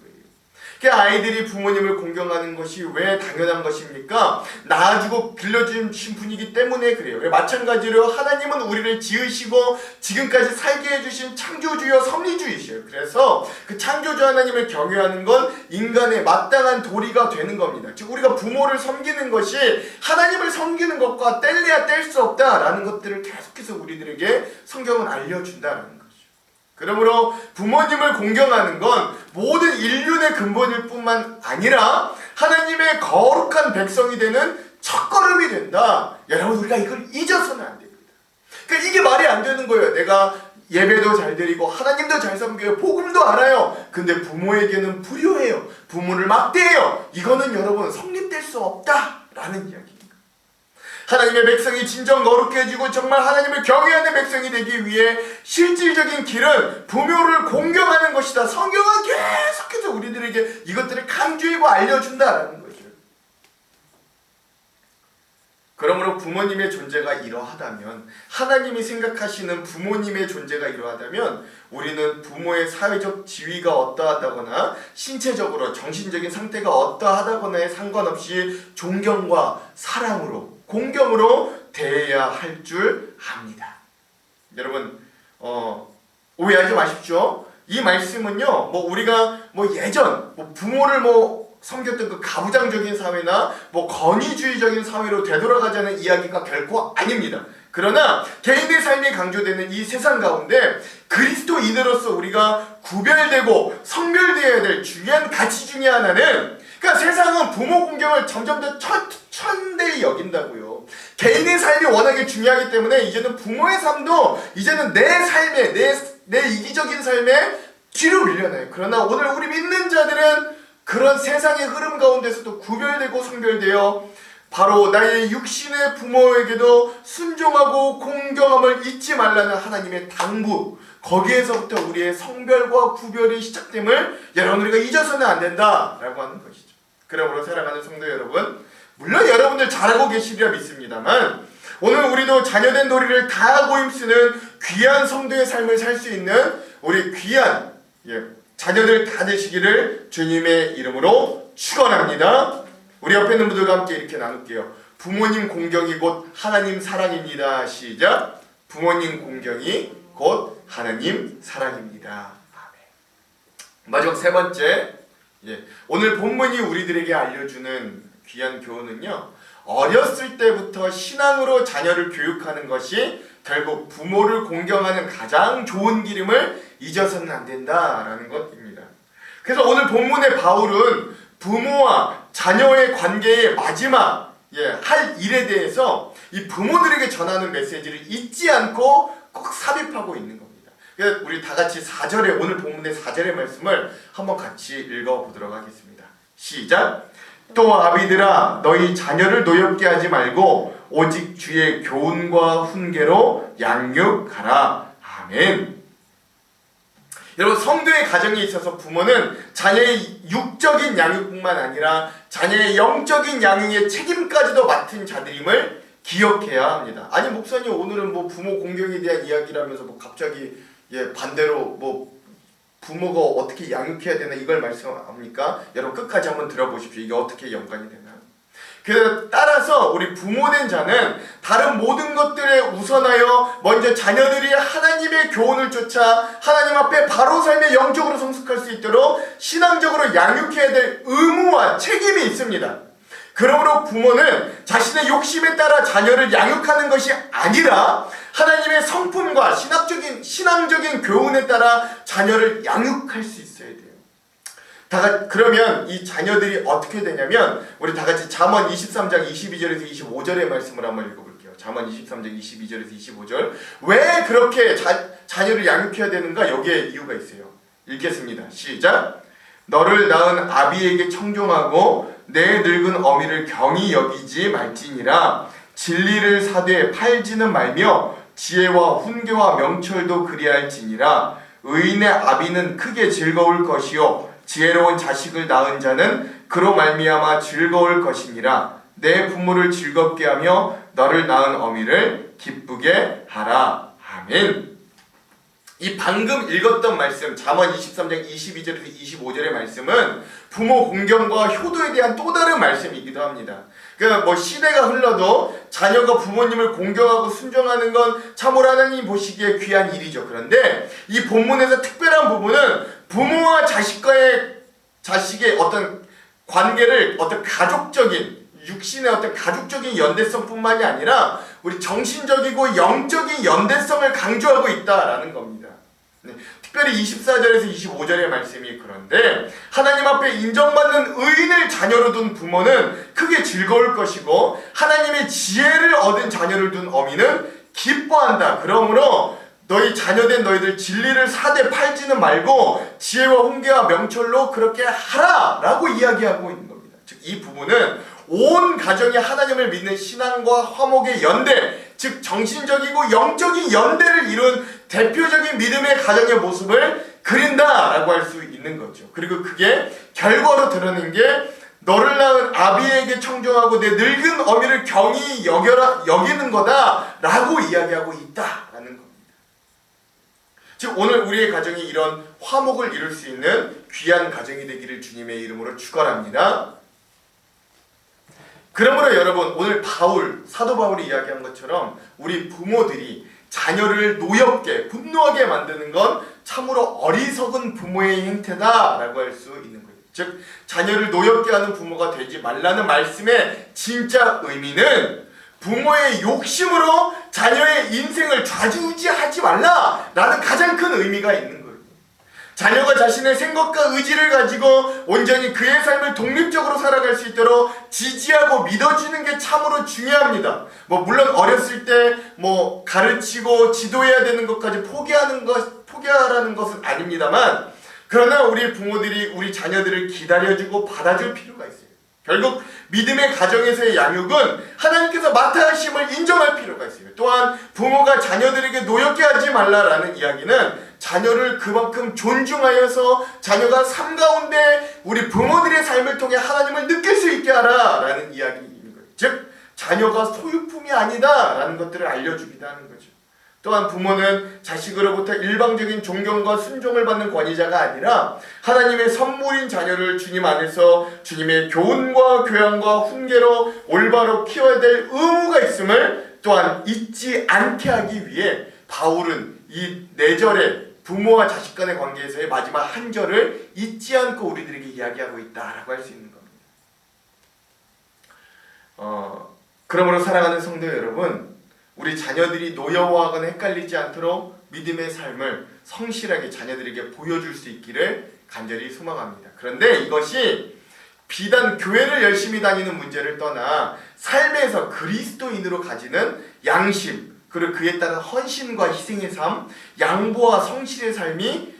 아이들이 부모님을 공경하는 것이 왜 당연한 것입니까? 낳아주고 길러주신 분이기 때문에 그래요. 마찬가지로 하나님은 우리를 지으시고 지금까지 살게 해주신 창조주여 섭리주이셔요. 그래서 그 창조주 하나님을 경외하는 건 인간의 마땅한 도리가 되는 겁니다. 즉 우리가 부모를 섬기는 것이 하나님을 섬기는 것과 뗄래야 뗄 수 없다라는 것들을 계속해서 우리들에게 성경은 알려준다는 거예요. 그러므로 부모님을 공경하는 건 모든 인륜의 근본일 뿐만 아니라 하나님의 거룩한 백성이 되는 첫걸음이 된다. 여러분 우리가 이걸 잊어서는 안 됩니다. 그러니까 이게 말이 안 되는 거예요. 내가 예배도 잘 드리고 하나님도 잘 섬겨요. 복음도 알아요. 근데 부모에게는 불효해요. 부모를 막대해요. 이거는 여러분 성립될 수 없다라는 이야기입니다. 하나님의 백성이 진정 거룩해지고 정말 하나님을 경외하는 백성이 되기 위해 실질적인 길은 부모를 공경하는 것이다. 성경은 계속해서 우리들에게 이것들을 강조하고 알려준다라는 거죠. 그러므로 부모님의 존재가 이러하다면 하나님이 생각하시는 부모님의 존재가 이러하다면 우리는 부모의 사회적 지위가 어떠하다거나 신체적으로 정신적인 상태가 어떠하다거나에 상관없이 존경과 사랑으로 공경으로 대해야 할 줄 압니다. 여러분 오해하지 마십시오. 이 말씀은요 우리가 예전 부모를 섬겼던 그 가부장적인 사회나 권위주의적인 사회로 되돌아가자는 이야기가 결코 아닙니다. 그러나 개인의 삶이 강조되는 이 세상 가운데 그리스도인으로서 우리가 구별되고 성별되어야 될 중요한 가치 중에 하나는 그러니까 세상은 부모 공경을 점점 더 천대히 여긴다고요. 개인의 삶이 워낙에 중요하기 때문에 이제는 부모의 삶도 이제는 내 삶에 내 이기적인 삶에 뒤로 밀려나요. 그러나 오늘 우리 믿는 자들은 그런 세상의 흐름 가운데서도 구별되고 성별되어 바로 나의 육신의 부모에게도 순종하고 공경함을 잊지 말라는 하나님의 당부, 거기에서부터 우리의 성별과 구별이 시작됨을 여러분 우리가 잊어서는 안 된다라고 하는 것이죠. 그러므로 사랑하는 성도 여러분, 물론 여러분들 잘하고 계시리라 믿습니다만 오늘 우리도 자녀된 도리를 다하고 힘쓰는 귀한 성도의 삶을 살 수 있는 우리 귀한 자녀들 다 되시기를 주님의 이름으로 축원합니다. 우리 옆에 있는 분들과 함께 이렇게 나눌게요. 부모님 공경이 곧 하나님 사랑입니다. 시작. 부모님 공경이 곧 하나님 사랑입니다. 아멘. 마지막 세 번째, 오늘 본문이 우리들에게 알려주는 귀한 교훈은요, 어렸을 때부터 신앙으로 자녀를 교육하는 것이 결국 부모를 공경하는 가장 좋은 기름을 잊어서는 안 된다라는 것입니다. 그래서 오늘 본문의 바울은 부모와 자녀의 관계의 마지막 할 일에 대해서 이 부모들에게 전하는 메시지를 잊지 않고 꼭 삽입하고 있는 겁니다. 그래서 우리 다 같이 4절에 오늘 본문의 4절의 말씀을 한번 같이 읽어보도록 하겠습니다. 시작! 또 아비들아 너희 자녀를 노엽게 하지 말고 오직 주의 교훈과 훈계로 양육하라. 아멘. 여러분, 성도의 가정에 있어서 부모는 자녀의 육적인 양육뿐만 아니라 자녀의 영적인 양육의 책임까지도 맡은 자들임을 기억해야 합니다. 아니 목사님 오늘은 뭐 부모 공경에 대한 이야기라면서 뭐 갑자기 반대로 뭐 부모가 어떻게 양육해야 되나 이걸 말씀합니까? 여러분 끝까지 한번 들어보십시오. 이게 어떻게 연관이 되나? 따라서 우리 부모된 자는 다른 모든 것들에 우선하여 먼저 자녀들이 하나님의 교훈을 쫓아 하나님 앞에 바로 삶에 영적으로 성숙할 수 있도록 신앙적으로 양육해야 될 의무와 책임이 있습니다. 그러므로 부모는 자신의 욕심에 따라 자녀를 양육하는 것이 아니라 하나님의 성품과 신앙적인 교훈에 따라 자녀를 양육할 수 있어야 돼요. 그러면 이 자녀들이 어떻게 되냐면 우리 다 같이 잠언 23장 22절에서 25절의 말씀을 한번 읽어볼게요. 잠언 23장 22절에서 25절. 왜 그렇게 자녀를 양육해야 되는가? 여기에 이유가 있어요. 읽겠습니다. 시작. 너를 낳은 아비에게 청종하고 내 늙은 어미를 경히 여기지 말지니라. 진리를 사되 팔지는 말며 지혜와 훈계와 명철도 그리할지니라. 의인의 아비는 크게 즐거울 것이요 지혜로운 자식을 낳은 자는 그로 말미암아 즐거울 것이니라. 내 부모를 즐겁게 하며 너를 낳은 어미를 기쁘게 하라. 아멘. 이 방금 읽었던 말씀 잠언 23장 22절에서 25절의 말씀은 부모 공경과 효도에 대한 또 다른 말씀이기도 합니다. 뭐 시대가 흘러도 자녀가 부모님을 공경하고 순종하는 건 참으로 하나님 보시기에 귀한 일이죠. 그런데 이 본문에서 특별한 부분은 부모와 자식의 어떤 관계를 어떤 가족적인 육신의 어떤 가족적인 연대성뿐만이 아니라 우리 정신적이고 영적인 연대성을 강조하고 있다라는 겁니다. 특별히 24절에서 25절의 말씀이 그런데 하나님 앞에 인정받는 의인을 자녀로 둔 부모는 크게 즐거울 것이고 하나님의 지혜를 얻은 자녀를 둔 어미는 기뻐한다. 그러므로 너희 자녀된 너희들 진리를 사되 팔지는 말고 지혜와 훈계와 명철로 그렇게 하라 라고 이야기하고 있는 겁니다. 즉 이 부분은 온 가정이 하나님을 믿는 신앙과 화목의 연대, 즉 정신적이고 영적인 연대를 이룬 대표적인 믿음의 가정의 모습을 그린다라고 할 수 있는 거죠. 그리고 그게 결과로 드러낸 게 너를 낳은 아비에게 청종하고 내 늙은 어미를 경히 여기는 거다라고 이야기하고 있다라는 겁니다. 즉 오늘 우리의 가정이 이런 화목을 이룰 수 있는 귀한 가정이 되기를 주님의 이름으로 축원합니다. 그러므로 여러분 오늘 사도 바울이 이야기한 것처럼 우리 부모들이 자녀를 노엽게 분노하게 만드는 건 참으로 어리석은 부모의 행태다라고 할 수 있는 거예요. 즉 자녀를 노엽게 하는 부모가 되지 말라는 말씀의 진짜 의미는 부모의 욕심으로 자녀의 인생을 좌지우지하지 말라라는 가장 큰 의미가 있는 거예요. 자녀가 자신의 생각과 의지를 가지고 온전히 그의 삶을 독립적으로 살아갈 수 있도록 지지하고 믿어주는 게 참으로 중요합니다. 물론 어렸을 때 가르치고 지도해야 되는 것까지 포기하라는 것은 아닙니다만, 그러나 우리 부모들이 우리 자녀들을 기다려주고 받아줄 필요가 있어요. 결국 믿음의 가정에서의 양육은 하나님께서 맡아 하심을 인정할 필요가 있어요. 또한 부모가 자녀들에게 노엽게 하지 말라라는 이야기는 자녀를 그만큼 존중하여서 자녀가 삶 가운데 우리 부모들의 삶을 통해 하나님을 느낄 수 있게 하라라는 이야기인 거예요. 즉 자녀가 소유품이 아니다라는 것들을 알려주기도 하는 거죠. 또한 부모는 자식으로부터 일방적인 존경과 순종을 받는 권위자가 아니라 하나님의 선물인 자녀를 주님 안에서 주님의 교훈과 교양과 훈계로 올바로 키워야 될 의무가 있음을 또한 잊지 않게 하기 위해 바울은 이 4절에 부모와 자식 간의 관계에서의 마지막 한 절을 잊지 않고 우리들에게 이야기하고 있다라고 할 수 있는 겁니다. 그러므로 사랑하는 성도 여러분, 우리 자녀들이 노여워하거나 헷갈리지 않도록 믿음의 삶을 성실하게 자녀들에게 보여줄 수 있기를 간절히 소망합니다. 그런데 이것이 비단 교회를 열심히 다니는 문제를 떠나 삶에서 그리스도인으로 가지는 양심, 그리고 그에 따른 헌신과 희생의 삶, 양보와 성실의 삶이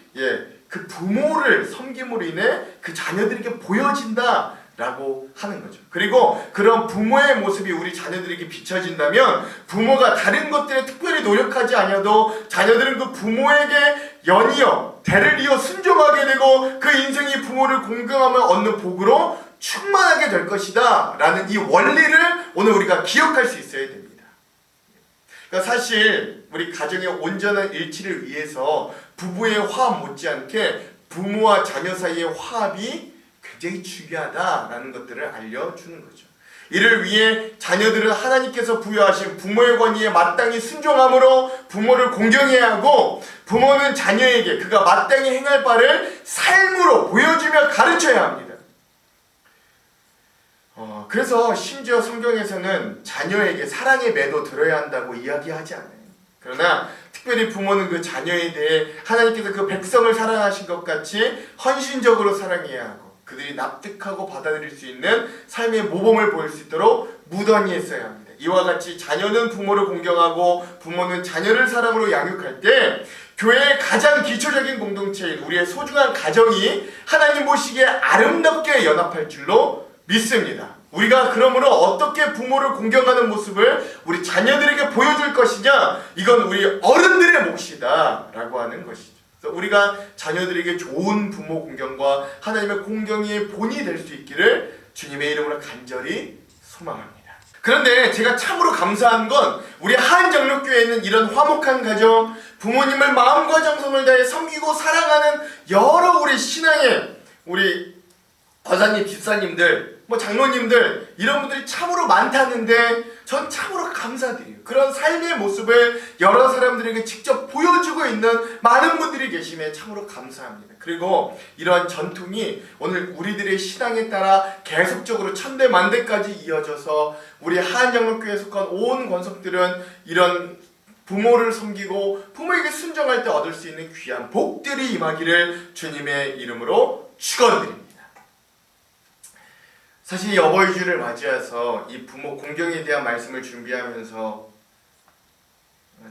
그 부모를 섬김으로 인해 그 자녀들에게 보여진다 라고 하는 거죠. 그리고 그런 부모의 모습이 우리 자녀들에게 비춰진다면 부모가 다른 것들에 특별히 노력하지 않아도 자녀들은 그 부모에게 연이어 대를 이어 순종하게 되고 그 인생이 부모를 공경하며 얻는 복으로 충만하게 될 것이다 라는 이 원리를 오늘 우리가 기억할 수 있어야 됩니다. 그러니까 사실 우리 가정의 온전한 일치를 위해서 부부의 화합 못지않게 부모와 자녀 사이의 화합이 굉장히 중요하다라는 것들을 알려주는 거죠. 이를 위해 자녀들은 하나님께서 부여하신 부모의 권위에 마땅히 순종함으로 부모를 공경해야 하고, 부모는 자녀에게 그가 마땅히 행할 바를 삶으로 보여주며 가르쳐야 합니다. 그래서 심지어 성경에서는 자녀에게 사랑의 매도 들어야 한다고 이야기하지 않아요. 그러나 특별히 부모는 그 자녀에 대해 하나님께서 그 백성을 사랑하신 것 같이 헌신적으로 사랑해야 하고, 그들이 납득하고 받아들일 수 있는 삶의 모범을 보일 수 있도록 무던히 했어야 합니다. 이와 같이 자녀는 부모를 공경하고 부모는 자녀를 사랑으로 양육할 때 교회의 가장 기초적인 공동체인 우리의 소중한 가정이 하나님 보시기에 아름답게 연합할 줄로 믿습니다. 우리가 그러므로 어떻게 부모를 공경하는 모습을 우리 자녀들에게 보여줄 것이냐, 이건 우리 어른들의 몫이다 라고 하는 것이죠. 우리가 자녀들에게 좋은 부모 공경과 하나님의 공경이 본이 될 수 있기를 주님의 이름으로 간절히 소망합니다. 그런데 제가 참으로 감사한 건 우리 한정력교회에는 이런 화목한 가정, 부모님을 마음과 정성을 다해 섬기고 사랑하는 여러 우리 신앙의 우리 권사님, 집사님들, 장로님들, 이런 분들이 참으로 많다는데 전 참으로 감사드려요. 그런 삶의 모습을 여러 사람들에게 직접 보여주고 있는 많은 분들이 계심에 참으로 감사합니다. 그리고 이러한 전통이 오늘 우리들의 신앙에 따라 계속적으로 천대만대까지 이어져서 우리 한정록교회에 속한 온 권속들은 이런 부모를 섬기고 부모에게 순종할 때 얻을 수 있는 귀한 복들이 임하기를 주님의 이름으로 축원드립니다. 사실 이 어버이주를 맞이해서 이 부모 공경에 대한 말씀을 준비하면서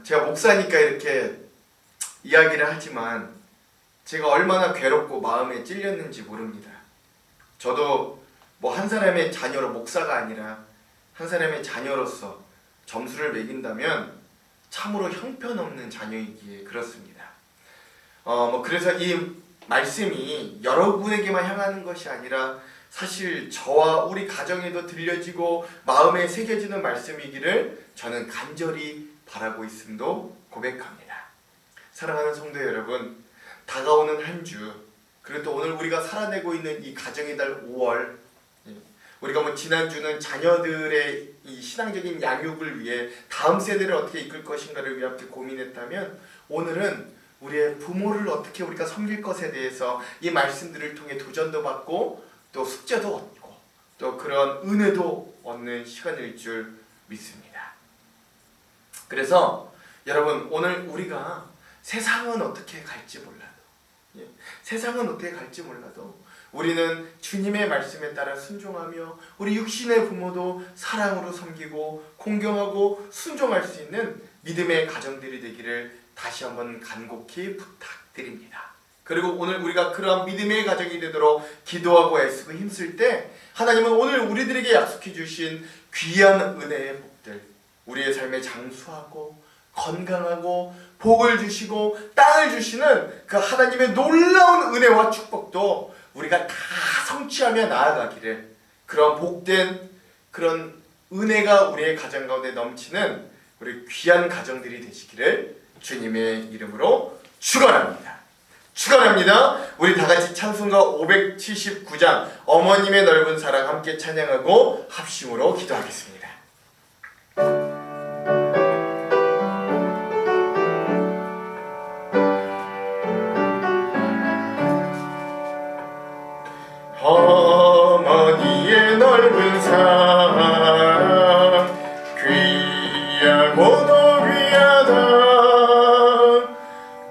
제가 목사니까 이렇게 이야기를 하지만 제가 얼마나 괴롭고 마음에 찔렸는지 모릅니다. 저도 한 사람의 자녀로, 목사가 아니라 한 사람의 자녀로서 점수를 매긴다면 참으로 형편없는 자녀이기에 그렇습니다. 그래서 이 말씀이 여러분에게만 향하는 것이 아니라 사실 저와 우리 가정에도 들려지고 마음에 새겨지는 말씀이기를 저는 간절히 바라고 있음도 고백합니다. 사랑하는 성도 여러분, 다가오는 한 주, 그리고 또 오늘 우리가 살아내고 있는 이 가정의 달 5월, 우리가 지난주는 자녀들의 이 신앙적인 양육을 위해 다음 세대를 어떻게 이끌 것인가를 위해 함께 고민했다면, 오늘은 우리의 부모를 어떻게 우리가 섬길 것에 대해서 이 말씀들을 통해 도전도 받고 또 숙제도 얻고 또 그런 은혜도 얻는 시간일 줄 믿습니다. 그래서 여러분, 오늘 우리가 세상은 어떻게 갈지 몰라도 예, 세상은 어떻게 갈지 몰라도 우리는 주님의 말씀에 따라 순종하며 우리 육신의 부모도 사랑으로 섬기고 공경하고 순종할 수 있는 믿음의 가정들이 되기를 다시 한번 간곡히 부탁드립니다. 그리고 오늘 우리가 그러한 믿음의 가정이 되도록 기도하고 애쓰고 힘쓸 때 하나님은 오늘 우리들에게 약속해 주신 귀한 은혜의 복들, 우리의 삶에 장수하고 건강하고 복을 주시고 땅을 주시는 그 하나님의 놀라운 은혜와 축복도 우리가 다 성취하며 나아가기를, 그런 복된 그런 은혜가 우리의 가정 가운데 넘치는 우리 귀한 가정들이 되시기를 주님의 이름으로 축원합니다. 축원합니다. 우리 다 같이 찬송가 579장 어머님의 넓은 사랑 함께 찬양하고 합심으로 기도하겠습니다. 어머니의 넓은 사랑 귀하고도 귀하다.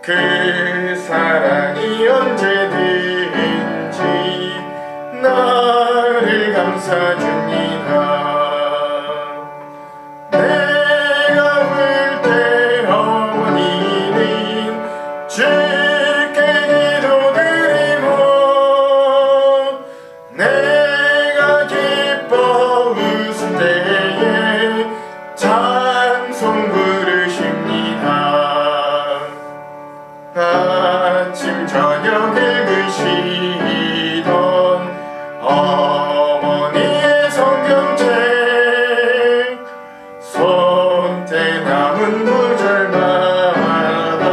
그 사랑이 언제든지 나를 감싸줍니다. 내가 울 때 어머니는 주께 기도드리고 내가 기뻐 웃을 때에 찬송 부르십니다. 아침 저녁 읽으시던 어머니의 성경책 손때 남은 구절마다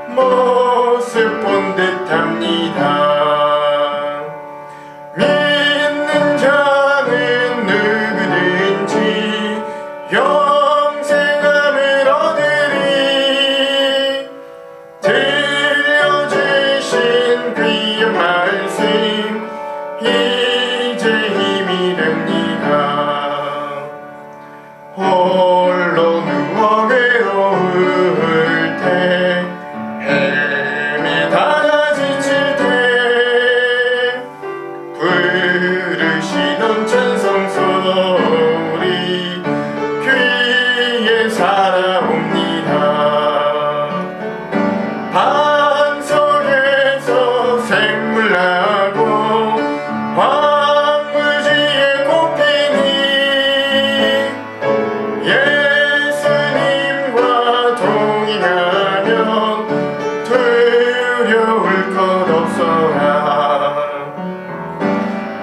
모습 본 듯합니다. 믿는 자는 누구든지 영생함을 얻으리. 들려주신 귀한 말씀 이제 힘이 됩니다. 홀로 누워 외로울 때 헤매다가 지칠 때 부르시던 찬송 소리 귀에 살아옵니다. 반 속에서 샘물 나고 황무지에 꽃피니 예수님과 동행하면 두려울 것 없어라.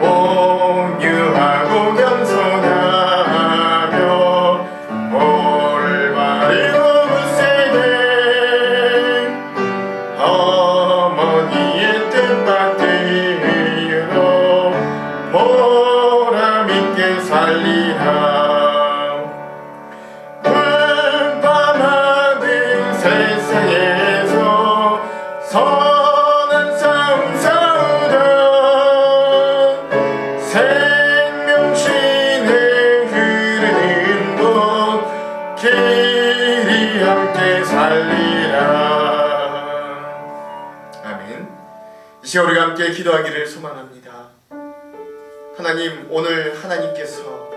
온유하고 겸손하며 올바르고 굳세게 어머니의 뜻받들어 보람있게 살리라. 분밤하는 세상에서 선한 싸움 싸우던 생명신의 흐르는 곳 길이 함께 살리라. 아멘. 이 시간 우리가 함께 기도하기를 소망합니다. 하나님, 오늘 하나님께서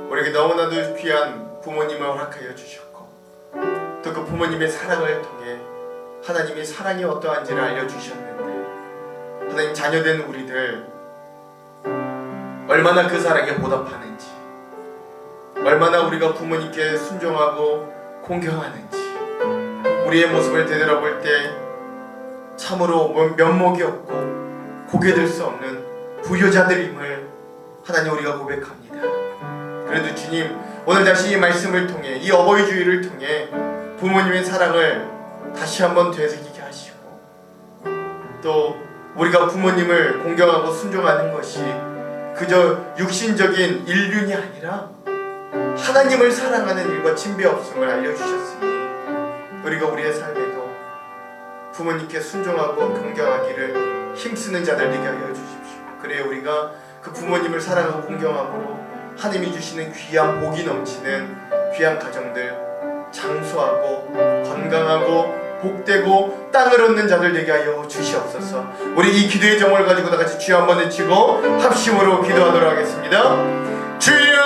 우리에게 너무나도 귀한 부모님을 허락하여 주셨고 또 그 부모님의 사랑을 통해 하나님의 사랑이 어떠한지를 알려주셨는데, 하나님, 자녀된 우리들 얼마나 그 사랑에 보답하는지, 얼마나 우리가 부모님께 순종하고 공경하는지 우리의 모습을 되돌아볼 때 참으로 면목이 없고 고개 들 수 없는 불효자들임을 하나님 우리가 고백합니다. 그래도 주님, 오늘 다시 이 말씀을 통해, 이 어버이 주일을 통해 부모님의 사랑을 다시 한번 되새기게 하시고 또 우리가 부모님을 공경하고 순종하는 것이 그저 육신적인 인륜이 아니라 하나님을 사랑하는 일과 진배 없음을 알려주셨으니 우리가 우리의 삶에도 부모님께 순종하고 공경하기를 힘쓰는 자들 되게 하여 주십시오. 그래야 우리가 그 부모님을 사랑하고 공경함으로 하나님이 주시는 귀한 복이 넘치는 귀한 가정들, 장수하고 건강하고 복되고 땅을 얻는 자들 되게 하여 주시옵소서. 우리 이 기도의 제목을 가지고 다 같이 주여 한번 외치고 합심으로 기도하도록 하겠습니다. 주여,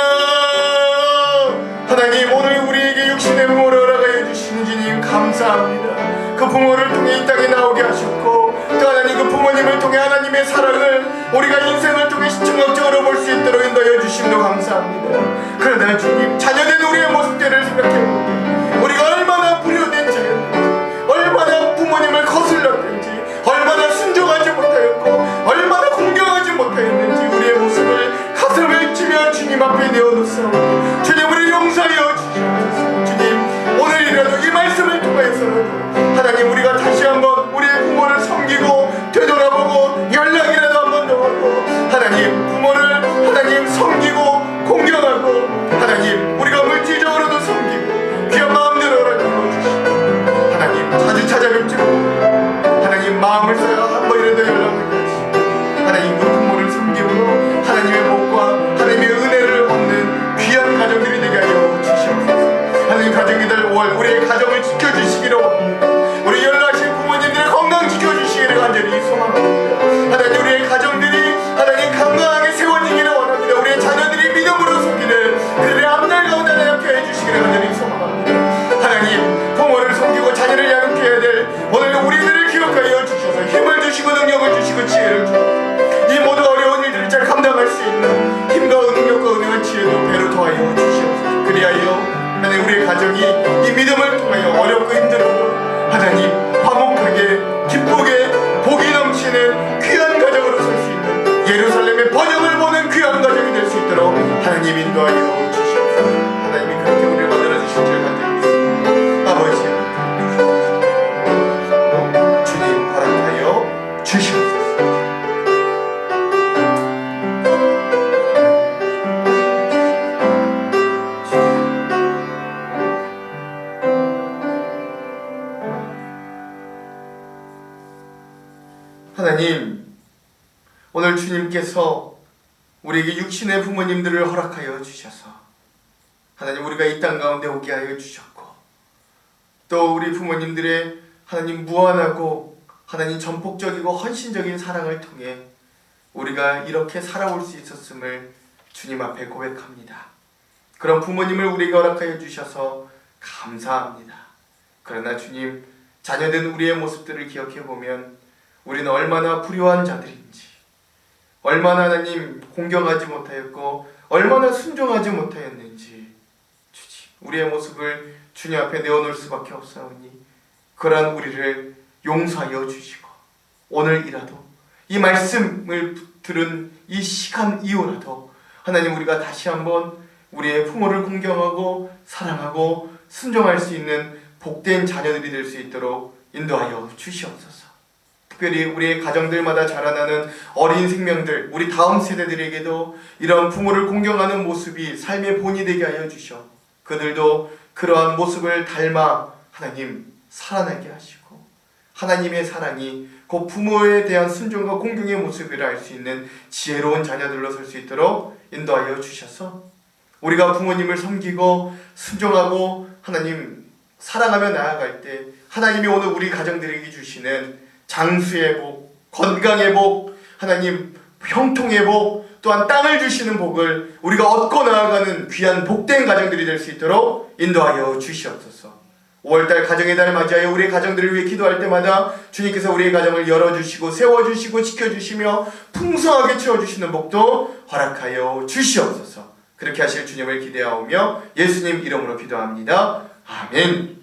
하나님, 오늘 우리에게 육신의 부모를 허락하여 주신 주님 감사합니다. 그 부모를 통해 이 땅에 나오게 하셨고, 또 하나님 그 부모님을 통해 하나님의 사랑을 우리가 인생을 통해 시청각적으로 볼 수 있도록 인도하여 주심도 감사합니다. 그러나 주님, 자녀된 우리의 모습들을 생각해보면 우리가 얼마나 불효된 자였는지, 얼마나 부모님을 거슬렀는지, 얼마나 순종하지 못하였고 얼마나 공경하지 못하였는지 우리의 모습을 가슴을 치며 주님 앞에 내어놓사오니 주님, 우리를 용서하여 주시옵소서. 주님, 오늘이라도 이 말씀을 통해서라도 하나님, 우리가 다시 한번 우리의 부모를 섬기고 되돌아보고 연락이라도 한번 더 하고 하나님, 부모를 하나님 섬기고 공경하고 하나님, 우리가 물질적으로도 섬기고 귀한 마음대로라도 주시고 하나님, 자주 찾아뵙지 못하고 하나님, 마음을 써야 한 번이라도 연락을 하시고 하나님, 그 부모를 섬김으로 하나님의 복과 하나님의 은혜를 얻는 귀한 가정들이 되게 하여 주시옵소서. 하나님, 가정이들 5월 우리의 가정을 지켜주시기로 합니다. 우리 연락하신 부모님들의 건강 지켜주시기를 간절히 소망합니다. 하나님, 우리의 가정들이 하나님 건강하게 세워지기를 원합니다. 우리의 자녀들이 믿음으로 섬기는 그들의 앞날 가운데 하나님께 해주시기를 간절히 소망합니다. 하나님, 부모를 섬기고 자녀를 양육해야 될 오늘 우리들을 기억하여 주셔서 힘을 주시고 능력을 주시고 지혜를 주셔서 이 모든 어려운 일들을 잘 감당할 수 있는 힘과 능력과 은혜와 지혜도 배로 더하여 주시옵소서. 그리하여 하나님, 우리의 가정이 이 믿음을 통하여 어렵고 힘들어도 하나님, 화목하게 기쁘게 복이 넘치는 귀한 가정으로 설 수 있는 예루살렘의 번영을 보는 귀한 가정이 될 수 있도록 하나님 인도하여 주시옵소서. 하나님이 그렇게 우리를 만들어주신 줄 간절히 믿습니다. 아버지, 주님 허락하여 주시옵소서. 하나님, 오늘 주님께서 우리에게 육신의 부모님들을 허락하여 주셔서 하나님, 우리가 이 땅 가운데 오게 하여 주셨고, 또 우리 부모님들의 하나님 무한하고 하나님 전폭적이고 헌신적인 사랑을 통해 우리가 이렇게 살아올 수 있었음을 주님 앞에 고백합니다. 그런 부모님을 우리에게 허락하여 주셔서 감사합니다. 그러나 주님, 자녀된 우리의 모습들을 기억해보면 우리는 얼마나 불효한 자들인지, 얼마나 하나님 공경하지 못하였고 얼마나 순종하지 못하였는지 주님, 우리의 모습을 주님 앞에 내어놓을 수밖에 없사오니 그러한 우리를 용서하여 주시고 오늘이라도 이 말씀을 들은 이 시간 이후라도 하나님, 우리가 다시 한번 우리의 부모를 공경하고 사랑하고 순종할 수 있는 복된 자녀들이 될 수 있도록 인도하여 주시옵소서. 특별히 우리의 가정들마다 자라나는 어린 생명들, 우리 다음 세대들에게도 이런 부모를 공경하는 모습이 삶의 본이 되게 하여 주셔 그들도 그러한 모습을 닮아 하나님 살아나게 하시고 하나님의 사랑이 그 부모에 대한 순종과 공경의 모습을 알 수 있는 지혜로운 자녀들로 설 수 있도록 인도하여 주셔서 우리가 부모님을 섬기고 순종하고 하나님 사랑하며 나아갈 때 하나님이 오늘 우리 가정들에게 주시는 장수의 복, 건강의 복, 하나님 형통의 복, 또한 땅을 주시는 복을 우리가 얻고 나아가는 귀한 복된 가정들이 될 수 있도록 인도하여 주시옵소서. 5월달 가정의 달 맞이하여 우리의 가정들을 위해 기도할 때마다 주님께서 우리의 가정을 열어주시고 세워주시고 지켜주시며 풍성하게 채워주시는 복도 허락하여 주시옵소서. 그렇게 하실 주님을 기대하오며 예수님 이름으로 기도합니다. 아멘.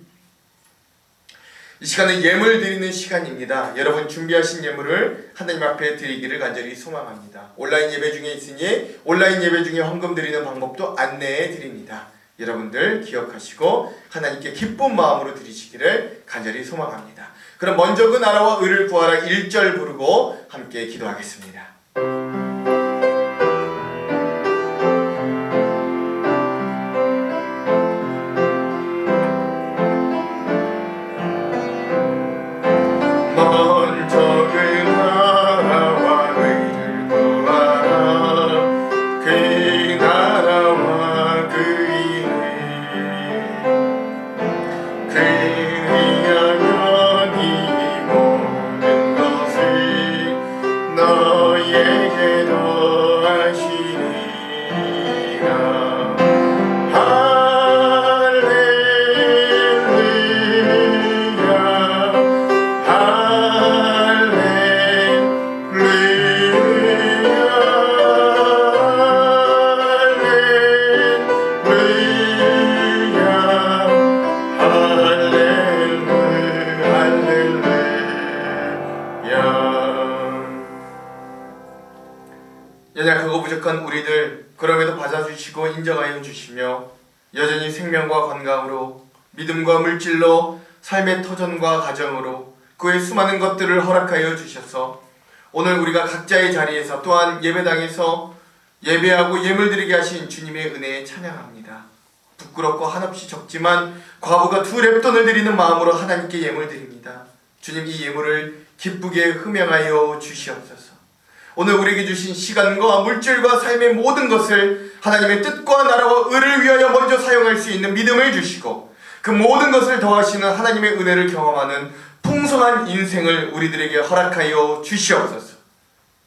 이 시간은 예물 드리는 시간입니다. 여러분 준비하신 예물을 하나님 앞에 드리기를 간절히 소망합니다. 온라인 예배 중에 있으니 온라인 예배 중에 헌금 드리는 방법도 안내해 드립니다. 여러분들 기억하시고 하나님께 기쁜 마음으로 드리시기를 간절히 소망합니다. 그럼 먼저 그 나라와 의를 구하라 1절 부르고 함께 기도하겠습니다. 그 위하여 크고 부족한 우리들 그럼에도 받아주시고 인정하여 주시며 여전히 생명과 건강으로 믿음과 물질로 삶의 터전과 가정으로 그의 수많은 것들을 허락하여 주셔서 오늘 우리가 각자의 자리에서 또한 예배당에서 예배하고 예물드리게 하신 주님의 은혜에 찬양합니다. 부끄럽고 한없이 적지만 과부가 2렙돈을 드리는 마음으로 하나님께 예물드립니다. 주님, 이 예물을 기쁘게 흠양하여 주시옵소서. 오늘 우리에게 주신 시간과 물질과 삶의 모든 것을 하나님의 뜻과 나라와 의를 위하여 먼저 사용할 수 있는 믿음을 주시고 그 모든 것을 더하시는 하나님의 은혜를 경험하는 풍성한 인생을 우리들에게 허락하여 주시옵소서.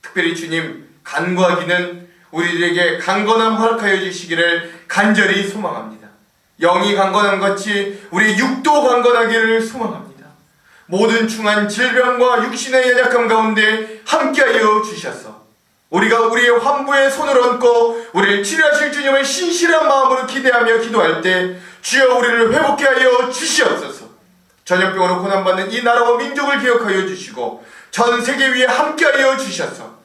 특별히 주님, 간구하기는 우리들에게 강건함 허락하여 주시기를 간절히 소망합니다. 영이 강건함 같이 우리 육도 강건하기를 소망합니다. 모든 중한 질병과 육신의 연약함 가운데 함께하여 주셔서 우리가 우리의 환부에 손을 얹고 우리를 치료하실 주님을 신실한 마음으로 기대하며 기도할 때 주여 우리를 회복케 하여 주시옵소서. 전염병으로 고난받는 이 나라와 민족을 기억하여 주시고 전 세계 위에 함께하여 주셔서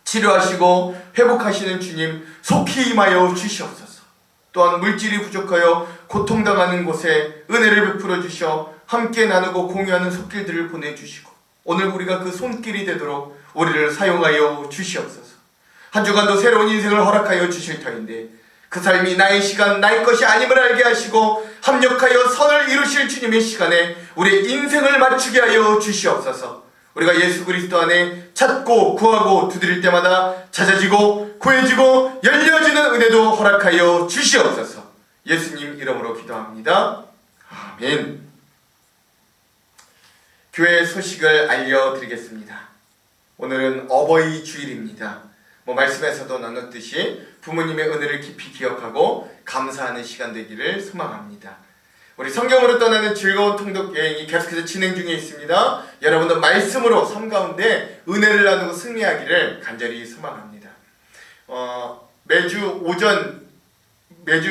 치료하시고 회복하시는 주님 속히 임하여 주시옵소서. 또한 물질이 부족하여 고통당하는 곳에 은혜를 베풀어 주셔 함께 나누고 공유하는 손길들을 보내주시고 오늘 우리가 그 손길이 되도록 우리를 사용하여 주시옵소서. 한 주간도 새로운 인생을 허락하여 주실 터인데 그 삶이 나의 시간, 나의 것이 아님을 알게 하시고 합력하여 선을 이루실 주님의 시간에 우리의 인생을 맞추게 하여 주시옵소서. 우리가 예수 그리스도 안에 찾고 구하고 두드릴 때마다 찾아지고 구해지고 열려지는 은혜도 허락하여 주시옵소서. 예수님 이름으로 기도합니다. 아멘. 교회 소식을 알려드리겠습니다. 오늘은 어버이 주일입니다. 말씀에서도 나눴듯이 부모님의 은혜를 깊이 기억하고 감사하는 시간 되기를 소망합니다. 우리 성경으로 떠나는 즐거운 통독 여행이 계속해서 진행 중에 있습니다. 여러분도 말씀으로 삶 가운데 은혜를 나누고 승리하기를 간절히 소망합니다. 매주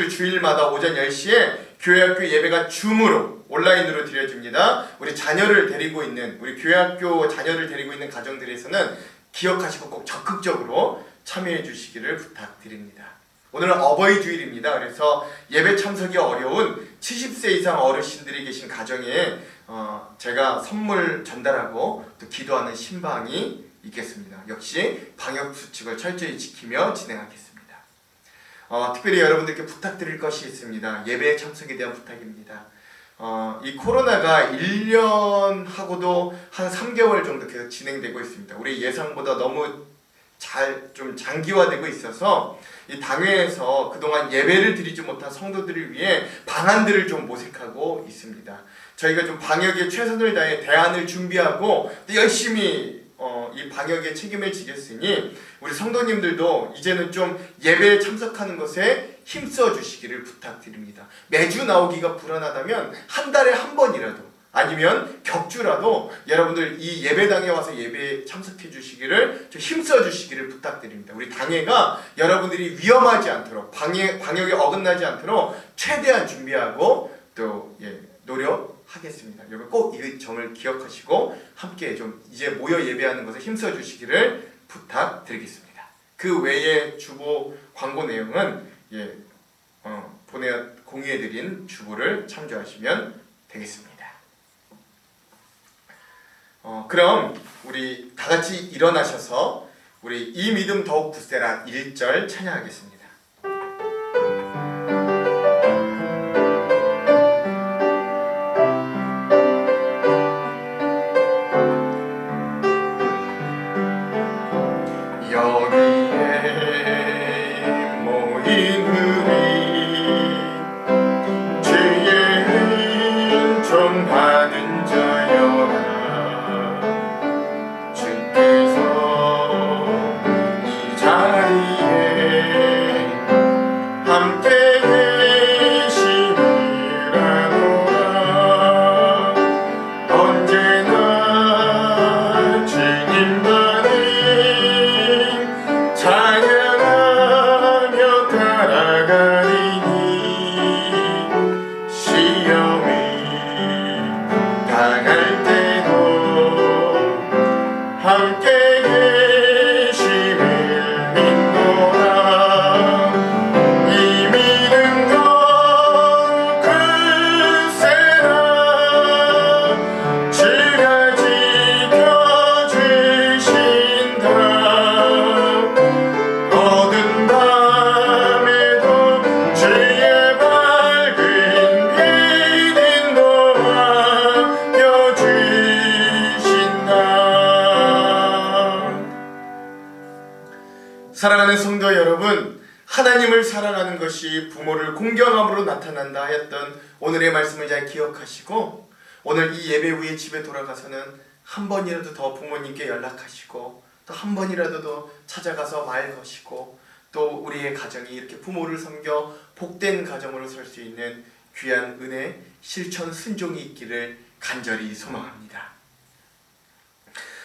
주일마다 오전 10시에 교회학교 예배가 줌으로 온라인으로 드려집니다. 우리 자녀를 데리고 있는 우리 교회학교 자녀를 데리고 있는 가정들에서는 기억하시고 꼭 적극적으로 참여해 주시기를 부탁드립니다. 오늘은 어버이 주일입니다. 그래서 예배 참석이 어려운 70세 이상 어르신들이 계신 가정에 제가 선물 전달하고 또 기도하는 신방이 있겠습니다. 역시 방역 수칙을 철저히 지키며 진행하겠습니다. 특별히 여러분들께 부탁드릴 것이 있습니다. 예배 참석에 대한 부탁입니다. 이 코로나가 1년하고도 한 3개월 정도 계속 진행되고 있습니다. 우리 예상보다 너무 좀 장기화되고 있어서 이 당회에서 그동안 예배를 드리지 못한 성도들을 위해 방안들을 좀 모색하고 있습니다. 저희가 좀 방역에 최선을 다해 대안을 준비하고 또 열심히 이 방역에 책임을 지겠으니 우리 성도님들도 이제는 좀 예배에 참석하는 것에 힘써 주시기를 부탁드립니다. 매주 나오기가 불안하다면 한 달에 한 번이라도 아니면 격주라도 여러분들 이 예배당에 와서 예배에 참석해 주시기를 좀 힘써 주시기를 부탁드립니다. 우리 당회가 여러분들이 위험하지 않도록 방역에 어긋나지 않도록 최대한 준비하고 또 노력하겠습니다. 여러분 꼭 이 점을 기억하시고 함께 좀 이제 모여 예배하는 것에 힘써 주시기를 부탁드리겠습니다. 그 외에 주보 광고 내용은 공유해드린 주보를 참조하시면 되겠습니다. 그럼 우리 다 같이 일어나셔서 우리 이 믿음 더욱 굳세라 1절 찬양하겠습니다. 주께서 이 자리에 사랑하는 성도 여러분, 하나님을 사랑하는 것이 부모를 공경함으로 나타난다 하였던 오늘의 말씀을 잘 기억하시고, 오늘 이 예배 후에 집에 돌아가서는 한 번이라도 더 부모님께 연락하시고, 또 한 번이라도 더 찾아가서 말 거시고, 또 우리의 가정이 이렇게 부모를 섬겨 복된 가정으로 설 수 있는 귀한 은혜, 실천, 순종이 있기를 간절히 소망합니다.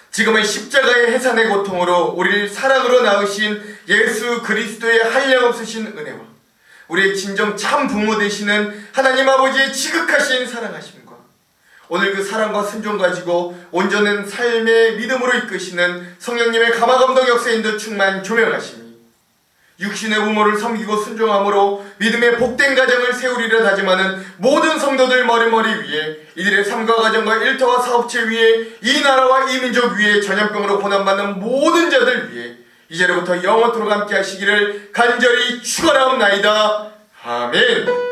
지금은 십자가의 해산의 고통으로 우리를 사랑으로 낳으신 예수 그리스도의 한량없으신 은혜와 우리의 진정 참 부모 되시는 하나님 아버지의 지극하신 사랑하심과 오늘 그 사랑과 순종 가지고 온전한 삶의 믿음으로 이끄시는 성령님의 감화감동 역사인도 충만 조명하심이 육신의 부모를 섬기고 순종함으로 믿음의 복된 가정을 세우리라 다짐하는 모든 성도들 머리머리 위에, 이들의 삶과 가정과 일터와 사업체 위에, 이 나라와 이 민족 위에, 전염병으로 고난받는 모든 자들 위에 이제로부터 영원토록 함께 하시기를 간절히 축원하옵나이다. 아멘.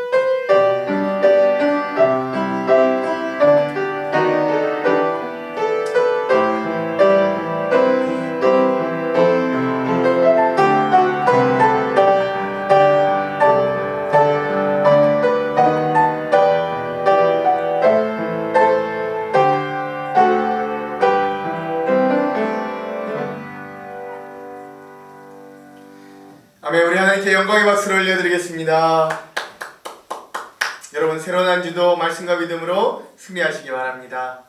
아멘. 우리 하나님께 영광의 박수를 올려드리겠습니다. 여러분, 새로운 한 주도 말씀과 믿음으로 승리하시기 바랍니다.